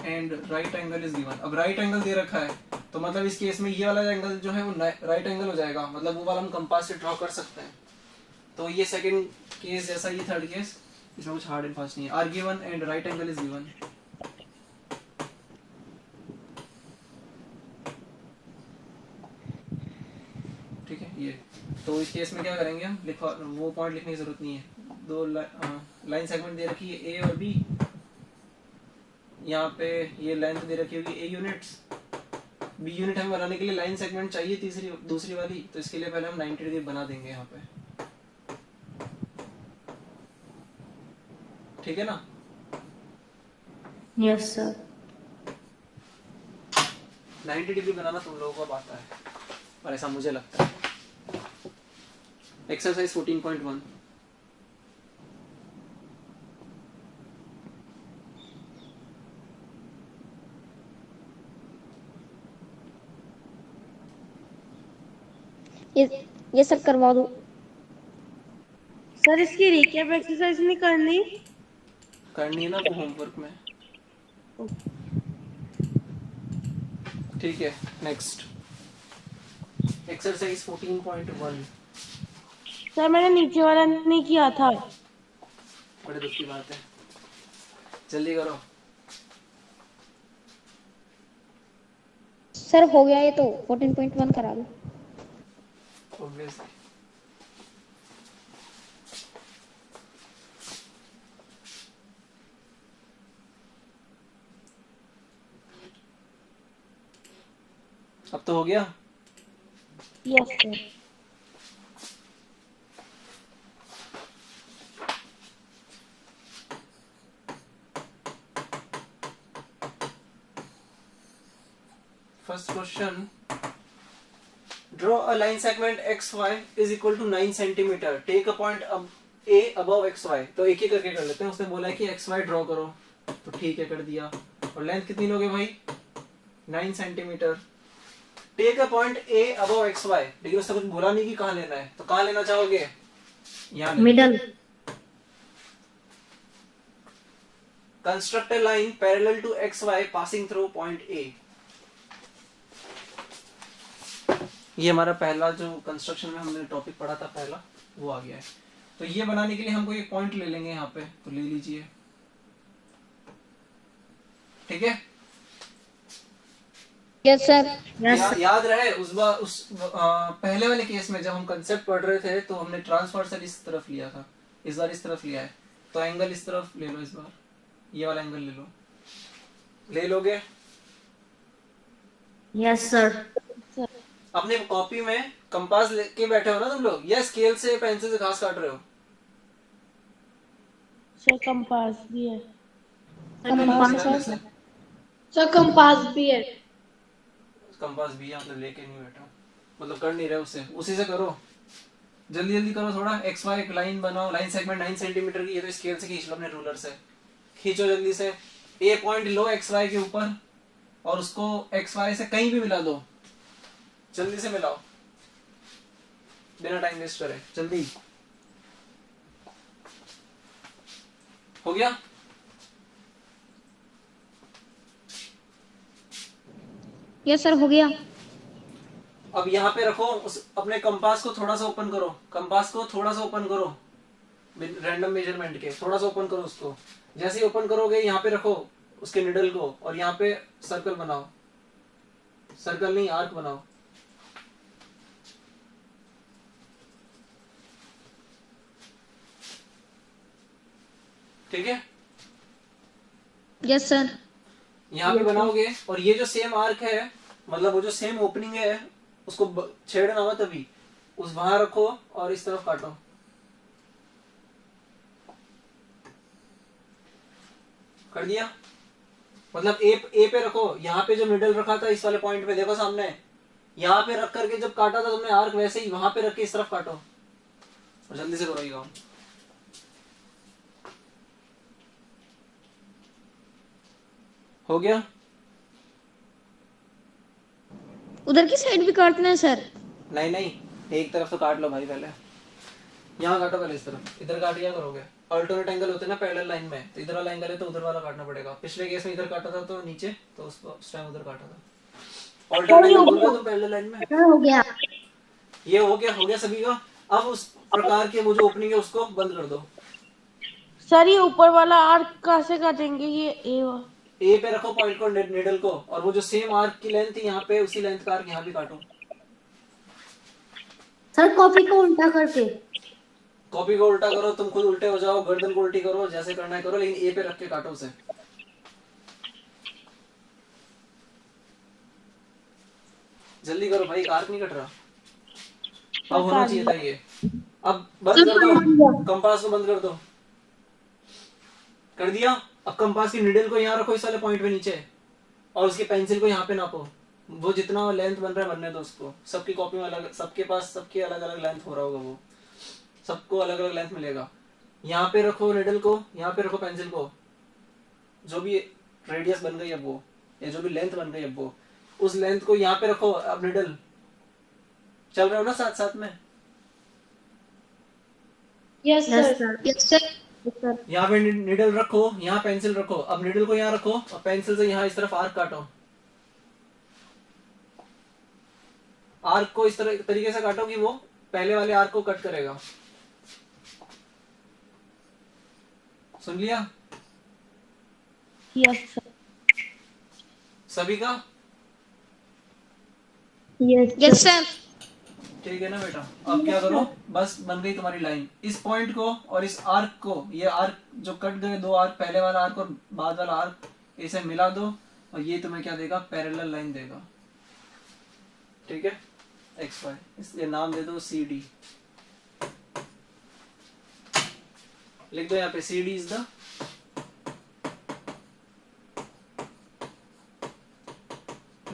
and right angle is given. अब राइट एंगल दे रखा है तो मतलब इस केस में ये वाला एंगल जो है वो राइट एंगल हो जाएगा, मतलब वो वाला हम कंपास से ड्रॉ कर सकते हैं। तो ये सेकंड केस जैसा ये थर्ड केस, इसमें कुछ हार्ड एंड फास्ट नहीं है। Are given and right angle is given. ठीक है, ये तो इस केस में क्या करेंगे हम, लिखवा वो पॉइंट लिखने की जरूरत नहीं है। दो लाइन सेगमेंट दे रखी है ए और बी, यहाँ पे ये लेंथ दे रखी होगी ए यूनिट्स, बी यूनिट हमें बनाने के लिए लाइन सेगमेंट चाहिए तीसरी दूसरी वाली, तो इसके लिए पहले हम 90 डिग्री बना देंगे यहाँ पे, ठीक है ना। Yes sir. 90 डिग्री बनाना तुम लोगों को अब आता है, और ऐसा मुझे लगता है। एक्सरसाइज 14.1, ये सब करवा दो। सर इसकी रिकैप एक्सरसाइज नहीं करनी? करनी है ना वो होमवर्क में, ठीक है। नेक्स्ट एक्सरसाइज 14.1, सर मैंने नीचे वाला नहीं किया था। बड़े दुख की बात है, जल्दी करो। सर हो गया ये तो 14.1 करा दो। Obviously. अब तो हो गया। Yes sir. First question, draw a line segment XY is equal to 9 centimetre, take a point A above XY। तो एक ही करके कर लेते हैं। उसने बोला है कि XY ड्रॉ करो, तो ठीक है कर दिया। और लेंथ कितनी लोगे भाई? 9 centimetre. Take a point A above XY, लेकिन उसने कुछ बोला नहीं कि कहाँ लेना है, तो कहाँ लेना चाहोगे? यहाँ middle. Construct a line parallel to XY passing through point A। ये हमारा पहला जो कंस्ट्रक्शन में हमने टॉपिक पढ़ा था पहला, वो आ गया है। तो ये बनाने के लिए हमको एक पॉइंट ले लेंगे यहाँ पे, तो ले लीजिए, ठीक है। Yes sir. याद रहे उस बार पहले वाले केस में जब हम कंसेप्ट पढ़ रहे थे तो हमने ट्रांसवर्सल इस तरफ लिया था, इस बार इस तरफ लिया है, तो एंगल इस तरफ ले लो। इस बार ये वाला एंगल ले लो, ले लोगे? Yes sir. अपने कॉपी में कंपास लेके बैठे हो ना तुम लोग, या स्केल से पेंसिल से घास काट रहे हो? सर कंपास भी है। सर कंपास भी है। कंपास भी है, मतलब लेके नहीं बैठा, मतलब कर नहीं रहे उससे, उसी से करो। जल्दी जल्दी करो थोड़ा। XY एक लाइन बनाओ, लाइन सेगमेंट 9 सेंटीमीटर की है, तो स्केल से खींच लो अपने रूलर से, खींचो जल्दी से। A पॉइंट लो XY के ऊपर और उसको XY से कहीं भी मिला दो, जल्दी से मिलाओ बिना टाइम वेस्ट करे, जल्दी। हो गया? यस सर हो गया। अब यहाँ पे रखो अपने कंपास को थोड़ा सा ओपन करो, कंपास को थोड़ा सा ओपन करो, रैंडम मेजरमेंट के थोड़ा सा ओपन करो उसको। जैसे ही ओपन करोगे यहाँ पे रखो उसके निडल को, और यहाँ पे सर्कल बनाओ, सर्कल नहीं आर्क बनाओ। ठीक है, यस सर। यहाँ पे बनाओगे, और ये जो सेम आर्क है, मतलब वो जो सेम ओपनिंग है, उसको छेड़ना मत अभी, उस वहां रखो और इस तरफ काटो। कर दिया? मतलब ए पे रखो, यहाँ पे जो मिडल रखा था इस वाले पॉइंट पे देखो सामने, यहाँ पे रख करके जब काटा था तुमने आर्क, वैसे ही वहां पे रख के इस तरफ काटो, और जल्दी से करो ये काम। हो गया? उधर की साइड भी काटना है सर? नहीं नहीं, एक तरफ तो काट लो भाई, पहले यहाँ काटो, पहले इस तरफ। इधर काट लिया करोगे, अल्टरनेट एंगल होते हैं ना पैरेलल लाइन में, तो इधर वाला एंगल है तो उधर वाला काटना पड़ेगा। पिछले केस में इधर काटा था तो नीचे, तो उस टाइम उधर काटा था। अल्टरनेट एंगल बोल रहे हो पैरेलल लाइन में? हो गया। ये हो गया सभी का। अब उस प्रकार के वो जो ओपनिंग है उसको बंद कर दो। सर ये ऊपर वाला आर्क कहाँ से काटेंगे? ये ए पे रखो पॉइंट को, निडल को, और वो जो सेम आर्क की लेंथ थी यहाँ पे, उसी लेंथ का आर्क यहाँ भी काटो। सर कॉपी को उल्टा करके। कॉपी को उल्टा करो, तुम खुद उल्टे हो जाओ, गर्दन को उल्टी करो, जैसे करना है करो, लेकिन ए पे रख के काटो उसे। जल्दी करो भाई, आर्क नहीं कट रहा। अब होना चाहिए था ये। अब बंद कर दो, कंपास को बंद कर दो। कर दिया। अब कंपास की निडल को यहाँ रखो इस वाले पॉइंट पे नीचे, और उसकी पेंसिल को यहाँ पे नापो। वो जितना लेंथ बन रहा है बनने दो उसको। सबकी कॉपी में अलग, सबके पास सबके अलग अलग लेंथ हो रहा होगा, वो सबको अलग अलग लेंथ मिलेगा। यहाँ पे रखो निडल को, यहाँ पे रखो पेंसिल को। जो भी रेडियस बन गई अब वो, या जो भी लेंथ बन गई अब वो, उस लेंथ को यहाँ पे रखो। अब निडल चल रहे हो ना साथ साथ में? Yes sir. Yes sir. यहाँ पे निडल रखो, यहाँ पेंसिल रखो। अब निडल को यहाँ रखो और पेंसिल से यहाँ इस तरफ आर्क काटो। आर्क को इस तरह तरीके से काटो कि वो पहले वाले आर्क को कट करेगा। सुन लिया यस सर। सभी का? Yes sir. ठीक है ना बेटा? अब क्या करो, बस बन गई तुम्हारी लाइन। इस पॉइंट को और इस आर्क को, ये आर्क जो कट गए, दो आर्क, पहले वाला आर्क और बाद वाला आर्क, इसे मिला दो और ये तुम्हें क्या देगा? पैरेलल लाइन देगा। ठीक है, एक्स वाई, इसलिए नाम दे दो सी डी। लिख दो यहाँ पे C D is the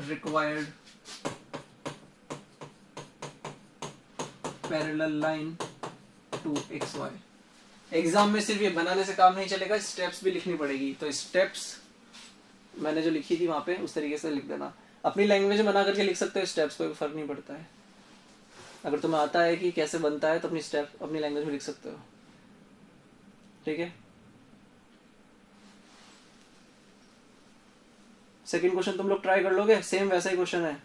required parallel line to X Y. Exam में सिर्फ ये बनाने से काम नहीं चलेगा, स्टेप्स भी लिखनी पड़ेगी। तो स्टेप्स मैंने जो लिखी थी वहां पे उस तरीके से लिख देना। अपनी लैंग्वेज में बना करके लिख सकते हो स्टेप्स, कोई फर्क नहीं पड़ता है। अगर तुम्हें आता है कि कैसे बनता है तो अपनी स्टेप अपनी लैंग्वेज में लिख सकते हो। ठीक है, सेकंड क्वेश्चन तुम लोग ट्राई कर लोगे, सेम वैसा ही क्वेश्चन है।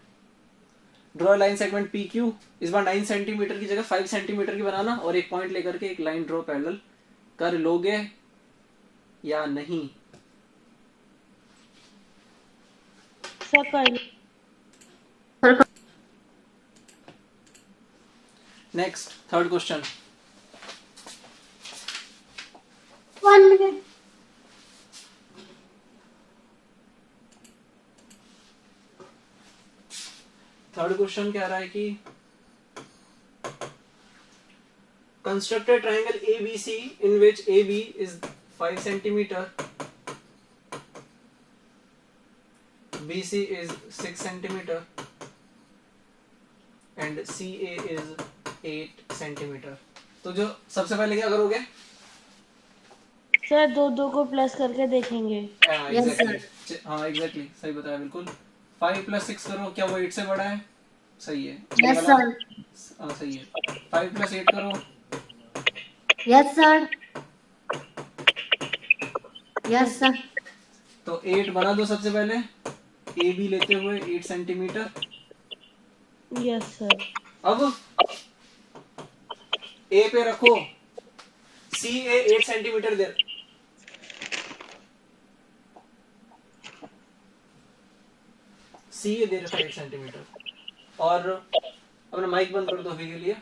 Draw line segment P Q. इस बार 9 सेंटीमीटर की जगह 5 सेंटीमीटर की बनाना और एक पॉइंट लेकर के एक लाइन ड्रॉ पैरेलल कर लोगे या नहीं? Sir next third question. 1 minute. Third question कह रहा है कि construct a triangle ABC in which AB is 5 centimeter, BC is 6 centimeter and CA is 8 centimeter। तो जो सबसे पहले क्या करोगे? सर दो को प्लस करके देखेंगे। एग्जैक्टली, हाँ एग्जैक्टली सही बताया बिल्कुल। 5 + 6 करो, क्या वो 8 से बड़ा है? सही है। Yes sir. हाँ सही है। 5 + 8 करो। Yes sir. Yes sir. तो 8 बना दो सबसे पहले, ए बी लेते हुए 8 सेंटीमीटर। Yes sir. अब ए पे रखो, सी ए 8 सेंटीमीटर दे, सी ए दे रखा है 8 सेंटीमीटर। और अपना माइक बंद कर दो अभी के लिए।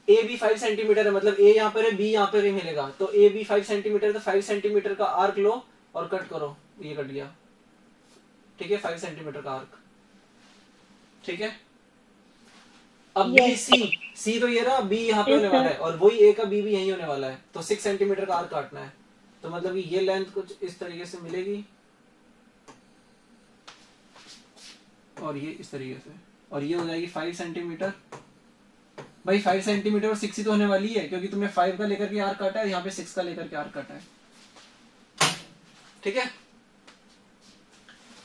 ए बी 5 सेंटीमीटर है, मतलब ए यहाँ पर है, बी यहाँ पर ही मिलेगा। तो ए बी 5 सेंटीमीटर, तो 5 सेंटीमीटर का आर्क लो और कट करो। ये कट गया, ठीक है, 5 सेंटीमीटर का आर्क। ठीक है, अब बी सी तो ये रहा, बी यहाँ पे होने वाला है और वही ए का बी भी यही होने वाला है। तो 6 सेंटीमीटर का आर्क काटना है। तो मतलब कि ये लेंथ कुछ इस तरीके से मिलेगी और ये इस तरीके से, और ये हो जाएगी 5 सेंटीमीटर। भाई 5 सेंटीमीटर और 6 ही तो होने वाली है, क्योंकि तुमने 5 का लेकर के आर्क काटा है, यहाँ पे 6 का लेकर के आर्क काटा है। ठीक है,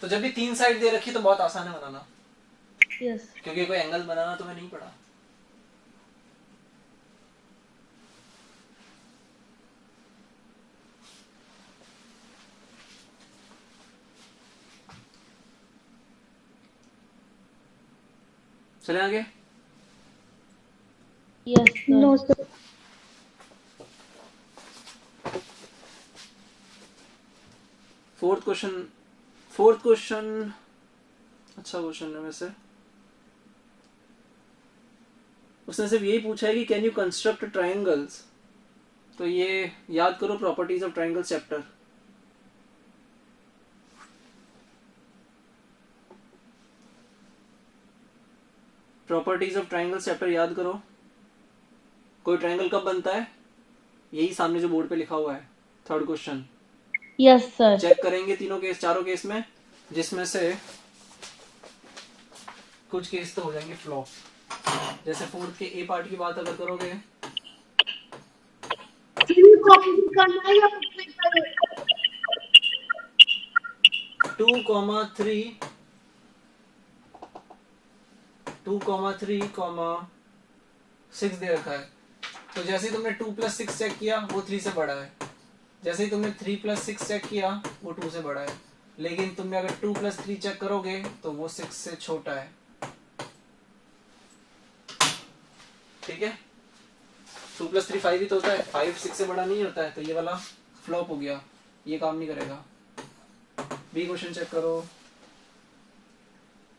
तो जब भी 3 साइड दे रखी तो बहुत आसान है बनाना। यस। क्योंकि कोई एंगल बनाना तुम्हें नहीं पड़ा। चले आगे। Yes no sir. Fourth question अच्छा क्वेश्चन है वैसे। उसने सिर्फ यही पूछा है कि कैन यू कंस्ट्रक्ट ट्रायंगल्स। तो ये याद करो properties of triangle chapter. Properties of triangle chapter याद करो। कोई ट्राइंगल कब बनता है? यही सामने जो बोर्ड पे लिखा हुआ है, third question. Yes sir. Check करेंगे तीनों केस, चारों केस में, जिसमें से कुछ केस तो हो जाएंगे फ्लॉप। जैसे फोर्थ के ए पार्ट की बात अगर करोगे, 2,3 2,3,6 दे रखा है। तो जैसे ही तुमने 2 + 6 चेक किया वो 3 से बड़ा है, जैसे ही तुमने 3 + 6 चेक किया वो 2 से बड़ा है। लेकिन तुमने अगर 2 + 3 चेक करोगे तो वो 6 से छोटा है। ठीक है, 2 + 3 5 ही तो होता है, 5 6 से बड़ा नहीं होता है। तो ये वाला फ्लॉप हो गया, ये काम नहीं करेगा। बी क्वेश्चन चेक करो,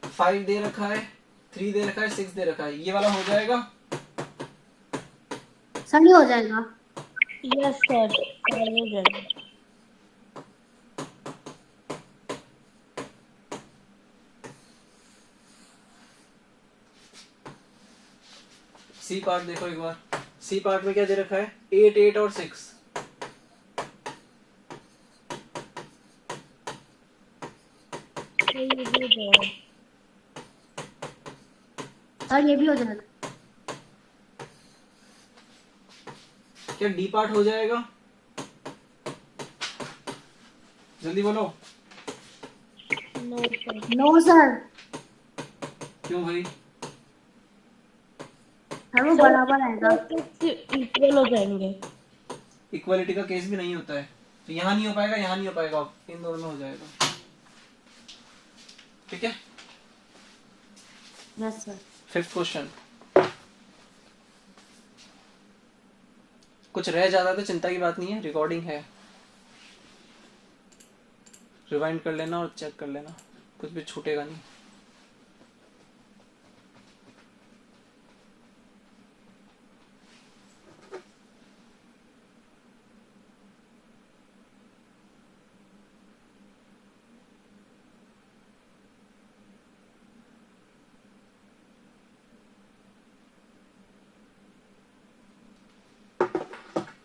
5 दे रखा है, 3 दे रखा है, 6 दे रखा है, ये वाला हो जाएगा? सही हो जाएगा। यस सर, हो जाएगा। सी पार्ट देखो एक बार। सी पार्ट में क्या दे रखा है? 8 8 और 6। सर ये भी हो जाएगा। क्या डी पार्ट हो जाएगा? जल्दी बोलो। No sir. क्यों भाई? सर वो बराबर आएगा। इक्वल हो जाएंगे। इक्वालिटी का केस भी नहीं होता है, तो यहाँ नहीं हो पाएगा, यहाँ नहीं हो पाएगा, इन दोनों में हो जाएगा। ठीक है, यस सर। Fifth question. कुछ रह जाता तो चिंता की बात नहीं है, रिकॉर्डिंग है, रिवाइंड कर लेना और चेक कर लेना, कुछ भी छूटेगा नहीं।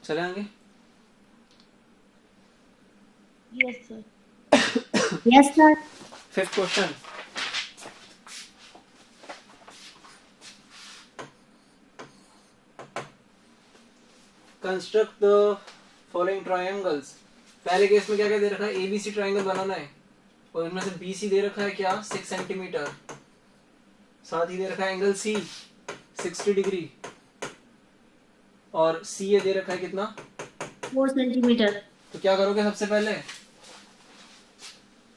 चले आगे। Yes sir. Yes sir. Fifth question, construct the following triangles. पहले केस में क्या क्या दे रखा है? एबीसी ट्रायंगल बनाना है, और इनमें से बीसी दे रखा है क्या? 6 सेंटीमीटर। साथ ही दे रखा है एंगल सी 60 डिग्री, और सी ये दे रखा है कितना? 4 सेंटीमीटर। तो क्या करोगे सबसे पहले?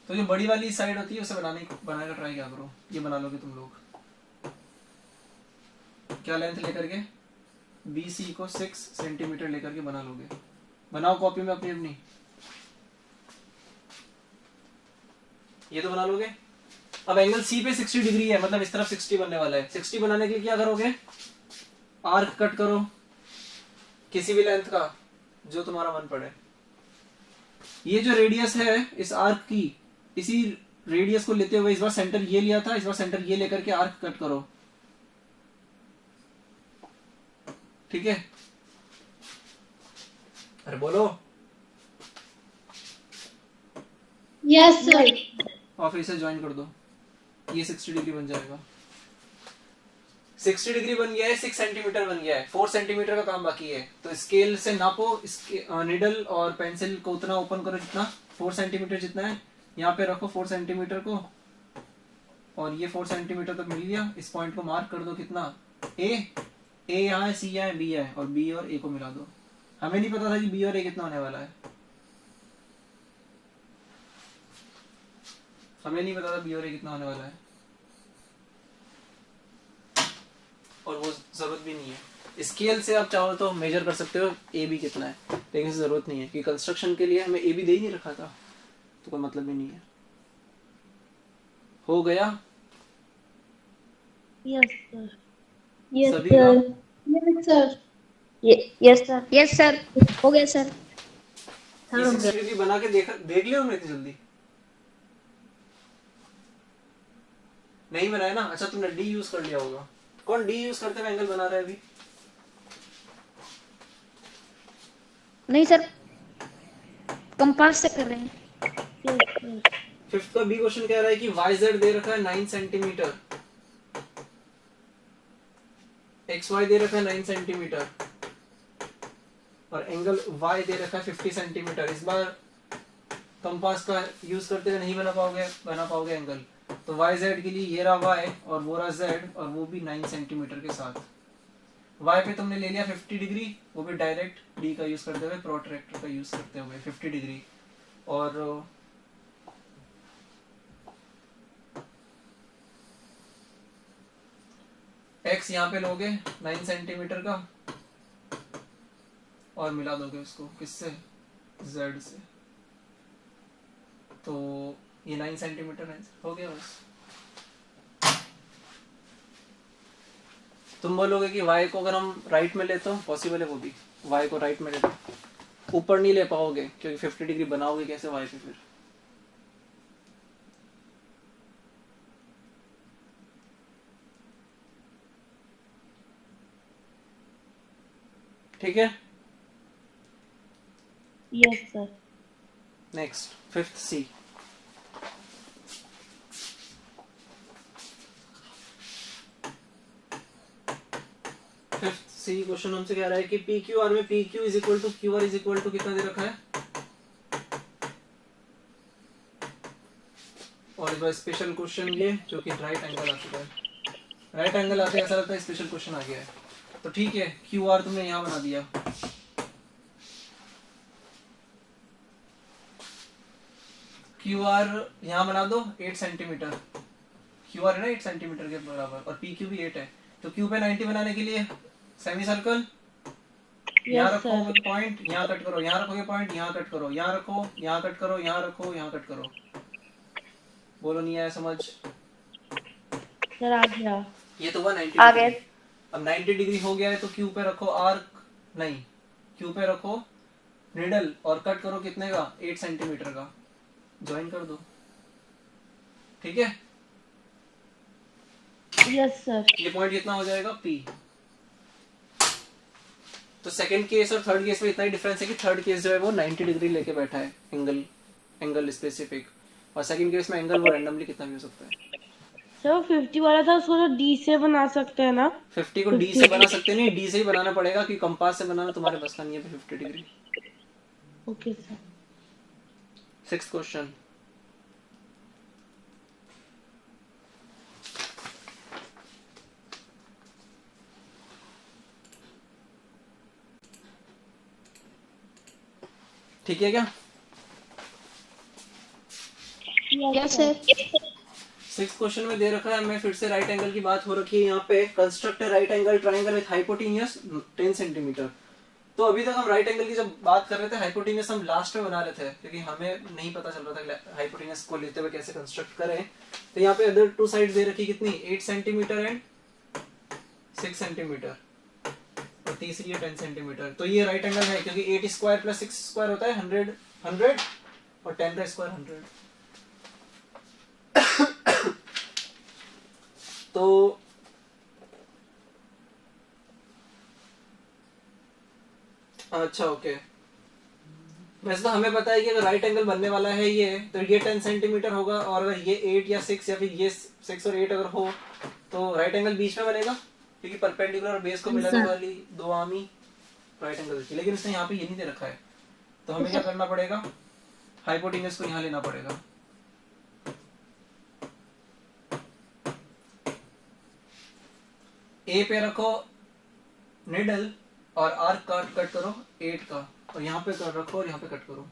तो जो बड़ी वाली साइड होती है उसे बनाने का ट्राई क्या करो, ये बना लोगे तुम लोग। क्या लेंथ लेकर के? BC को 6 सेंटीमीटर लेकर के बना लोगे। बनाओ कॉपी में अपनी अपनी, ये तो बना लोगे। अब एंगल सी पे 60 डिग्री है, मतलब इस तरफ 60 बनने वाला है। 60 बनाने के लिए क्या करोगे? आर्क कट करो किसी भी लेंथ का, जो तुम्हारा मन पड़े। ये जो रेडियस है इस आर्क की, इसी रेडियस को लेते हुए इस बार सेंटर ये लिया था, इस बार सेंटर ये लेकर के आर्क कट करो। ठीक है, अरे बोलो। Yes sir. और फिर इसे ज्वाइन कर दो, ये 60 डिग्री बन जाएगा। 60 डिग्री बन गया है, 6 सेंटीमीटर बन गया है, 4 सेंटीमीटर का काम बाकी है। तो स्केल से नापो, इसके निडल और पेंसिल को उतना ओपन करो जितना 4 सेंटीमीटर जितना है, यहाँ पे रखो 4 सेंटीमीटर को, और ये 4 सेंटीमीटर तक मिल गया। इस पॉइंट को मार्क कर दो कितना? ए यहाँ है, सी यहाँ है, बी है, और बी और ए को मिला दो। हमें नहीं पता था कि बी और ए कितना होने वाला है, हमें नहीं पता था बी और ए कितना होने वाला है, और वो जरूरत भी नहीं है। स्केल से आप चाहो तो मेजर कर सकते हो ए बी कितना है, लेकिन इसकी जरूरत नहीं है कि कंस्ट्रक्शन के लिए हमें ए बी दे ही नहीं रखा था, तो कोई मतलब ही नहीं है। हो गया? Yes sir. सभी का? Yes sir. Yes sir. Yes sir. हो गया सर। ये 60 डिग्री बना के देख लिया हमने इतनी जल्दी? नहीं बनाया ना? अच्छा तुमने डी यूज कर लिया होगा। कौन डी यूज करते हुए एंगल बना रहा है अभी? नहीं सर, कंपास से कर रहे हैं। Yes, sir. फिफ्थ का बी क्वेश्चन कह रहा है कि वाई जेड दे रखा है 9 सेंटीमीटर, एक्स वाई दे रखा है 9 सेंटीमीटर और एंगल वाई दे रखा है 50 सेंटीमीटर। इस बार कंपास का यूज करते हुए नहीं बना पाओगे एंगल। तो वाई जेड के लिए ये रहा वाई और वो रहा जेड और वो भी 9 सेंटीमीटर के साथ। वाई पे तुमने ले लिया 50 डिग्री, वो भी डायरेक्ट डी का यूज करते हुए, प्रोट्रैक्टर का यूज करते हुए 50 डिग्री। और एक्स यहाँ पे लोगे 9 सेंटीमीटर का और मिला दोगे उसको किससे, जेड से, तो ये 9 सेंटीमीटर हो गया बस। तुम बोलोगे कि y को अगर हम राइट में लेते हो, पॉसिबल है वो भी, y को राइट में लेते हो, ऊपर नहीं ले पाओगे क्योंकि 50 डिग्री बनाओगे कैसे y पे फिर। ठीक है, Yes, sir. Next fifth C. Fifth C question हमसे कह रहा है कि पी क्यू आर में P Q is equal to Q R is equal to कितना दे रखा है, और इस बार स्पेशल क्वेश्चन ये जो कि राइट एंगल आ चुका है। राइट एंगल आते ऐसा लगता है स्पेशल क्वेश्चन आ गया है। तो ठीक है, क्यू आर तुमने यहाँ बना दिया, क्यू आर यहाँ बना दो 8 सेंटीमीटर, क्यू आर है ना 8 सेंटीमीटर के बराबर और पी क्यू भी 8 है। तो क्यू पे 90 बनाने के लिए सेमी सर्कल यहाँ Yes, रखो sir. पॉइंट, यहाँ कट करो, यहाँ रखोगे पॉइंट, यहाँ कट करो, यहाँ रखो, यहाँ कट करो, यहाँ रखो, यहाँ कट करो। बोलो नहीं आया समझ? Sir, आ गया. ये तो हुआ 90 आ डिग्री। गया. अब 90 डिग्री हो गया है तो क्यू पे रखो आर्क, नहीं क्यू पे रखो निडल और कट करो कितने का, 8 सेंटीमीटर का, ज्वाइन कर दो। ठीक है, Yes, sir. ये पॉइंट कितना हो जाएगा P। तो सेकंड केस और थर्ड केस में इतना ही डिफरेंस है कि थर्ड केस जो है वो 90 डिग्री लेके बैठा है एंगल स्पेसिफिक, और सेकंड केस में एंगल वो रैंडमली कितना भी हो सकता है। सर 50 वाला था, उसको तो D से बना सकते हैं ना? 50 को D से बना सकते नहीं, D से ही बनाना पड़ेगा कि कंपास से बनाना तुम्हारे बस का नहीं है 50 degree. Okay sir. Sixth question, ठीक है क्या? Yes sir. सिक्स क्वेश्चन में दे रखा है, मैं फिर से राइट एंगल की बात हो रखी है यहाँ पे, construct right angle triangle with hypotenuse 10 centimetre. तो अभी तक हम राइट एंगल की जब बात कर रहे थे, हाइपोटेन्यूज हम लास्ट में बना रहे थे क्योंकि हमें नहीं पता चल रहा था कि हाइपोटेन्यूज को लेते हुए कैसे कंस्ट्रक्ट करें। तो यहाँ पे अदर टू साइड दे रखी कितनी, 8 सेंटीमीटर एंड 6 सेंटीमीटर और तीसरी है 10 सेंटीमीटर। तो ये राइट एंगल है क्योंकि 8 स्क्वायर प्लस 6 स्क्वायर होता है 100 और 10 का स्क्वायर 100। तो अच्छा ओके, वैसे तो हमें पता है कि अगर राइट एंगल बनने वाला है ये, तो ये 10 सेंटीमीटर होगा, और अगर ये 8 या 6 या फिर ये 6 और 8 अगर हो तो राइट एंगल बीच में बनेगा क्योंकि परपेंडिकुलर और बेस को मिलाने वाली दो आर्मी राइट एंगल की। लेकिन इसने यहाँ पे ये नहीं दे रखा है, तो हमें क्या करना पड़ेगा, हाइपोटेन्यूज को यहाँ लेना पड़ेगा। ए पे रखो निडल और आर्क कट करो 8 का, और यहाँ पे कर रखो और यहाँ पे कट करो।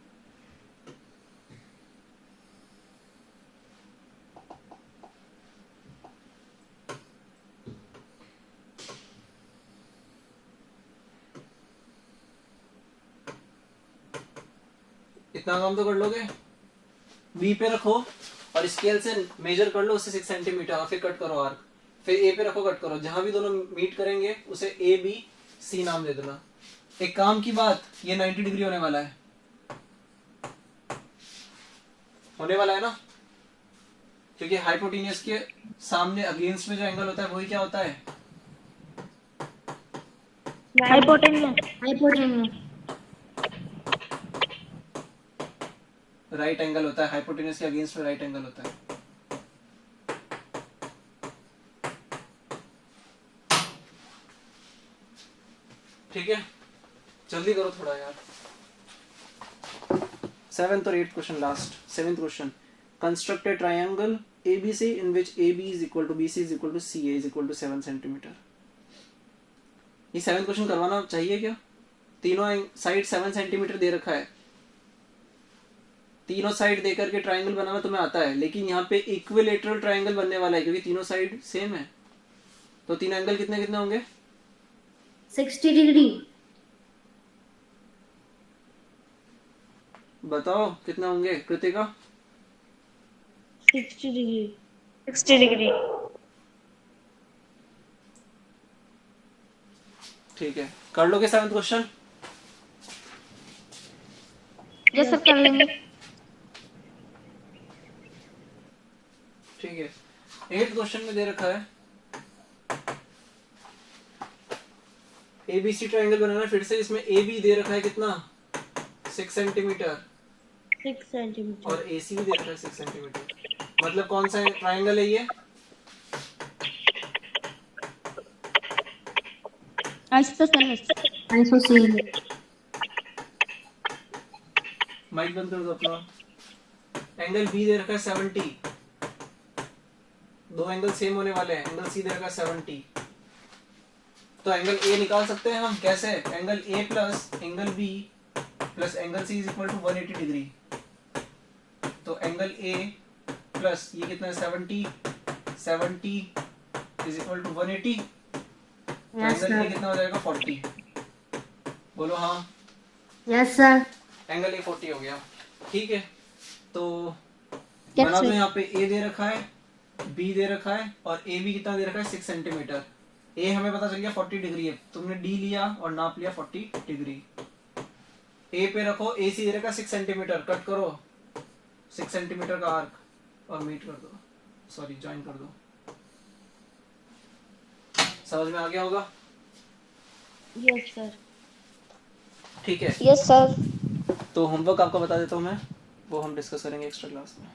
इतना काम तो कर लोगे। बी पे रखो और स्केल से मेजर कर लो उससे 6 सेंटीमीटर और फिर कट करो आर्क, फिर ए पे रखो कट करो, जहां भी दोनों मीट करेंगे उसे ए बी सी नाम दे देना। एक काम की बात, ये 90 डिग्री होने वाला है, होने वाला है ना, क्योंकि हाइपोटेन्यूज के सामने अगेंस्ट में जो एंगल होता है वही क्या होता है, हाइपोटेन्यूस राइट एंगल होता है, हाइपोटेन्यूस के अगेंस्ट में राइट एंगल होता है। ठीक है, जल्दी करो थोड़ा यार। 7th और 8th question last. 7th question, construct A triangle ABC in which AB is equal to BC is equal to CA is equal to 7 centimetre. ये 7th क्वेश्चन करवाना चाहिए क्या? तीनों साइड 7 सेंटीमीटर दे रखा है, तीनों साइड देकर के ट्रायंगल बनाना तुम्हें आता है, लेकिन यहाँ पे इक्विलेटरल ट्रायंगल बनने वाला है क्योंकि तीनों साइड सेम है। तो तीनों एंगल कितने कितने होंगे? 60 डिग्री। बताओ कितना होंगे कृतिका? 60 डिग्री। 60 डिग्री। ठीक है, कर लोगे 7th क्वेश्चन? यस सर कर लेंगे। ठीक है, 8th क्वेश्चन में दे रखा है ABC ट्रायंगल बनाना। फिर से इसमें AB दे रखा है कितना? 6 सेंटीमीटर 6 सेंटीमीटर और AC भी दे रखा है 6 सेंटीमीटर। मतलब कौन सा ट्रायंगल है ये? आइसोसेलेस। माइक बंद कर दो अपना। एंगल B दे रखा है 70, दो एंगल सेम होने वाले हैं। एंगल C दे रखा है 70, तो एंगल A निकाल सकते हैं हम कैसे? Angle A plus angle B plus angle C is equal to 180 degree. तो एंगल A प्लस ये कितना है 70 इज इक्वल टू 180। तो एंगल A कितना हो जाएगा 40। बोलो हाँ। Yes sir. एंगल A 40 हो गया। ठीक है, तो बना दो। यहाँ पे A दे रखा है, B दे रखा है और A भी कितना दे रखा है 6 सेंटीमीटर। A हमें पता चल गया 40 डिग्री है, तुमने D लिया और नाप लिया 40 डिग्री। A पे रखो, AC दे रखा 6 सेंटीमीटर, कट करो 6 सेंटीमीटर का आर्क और मीट कर दो, सॉरी ज्वाइन कर दो। समझ में आ गया होगा? Yes sir. ठीक है, यस सर। तो होमवर्क आपको बता देता हूँ मैं, वो हम डिस्कस करेंगे एक्स्ट्रा क्लास में।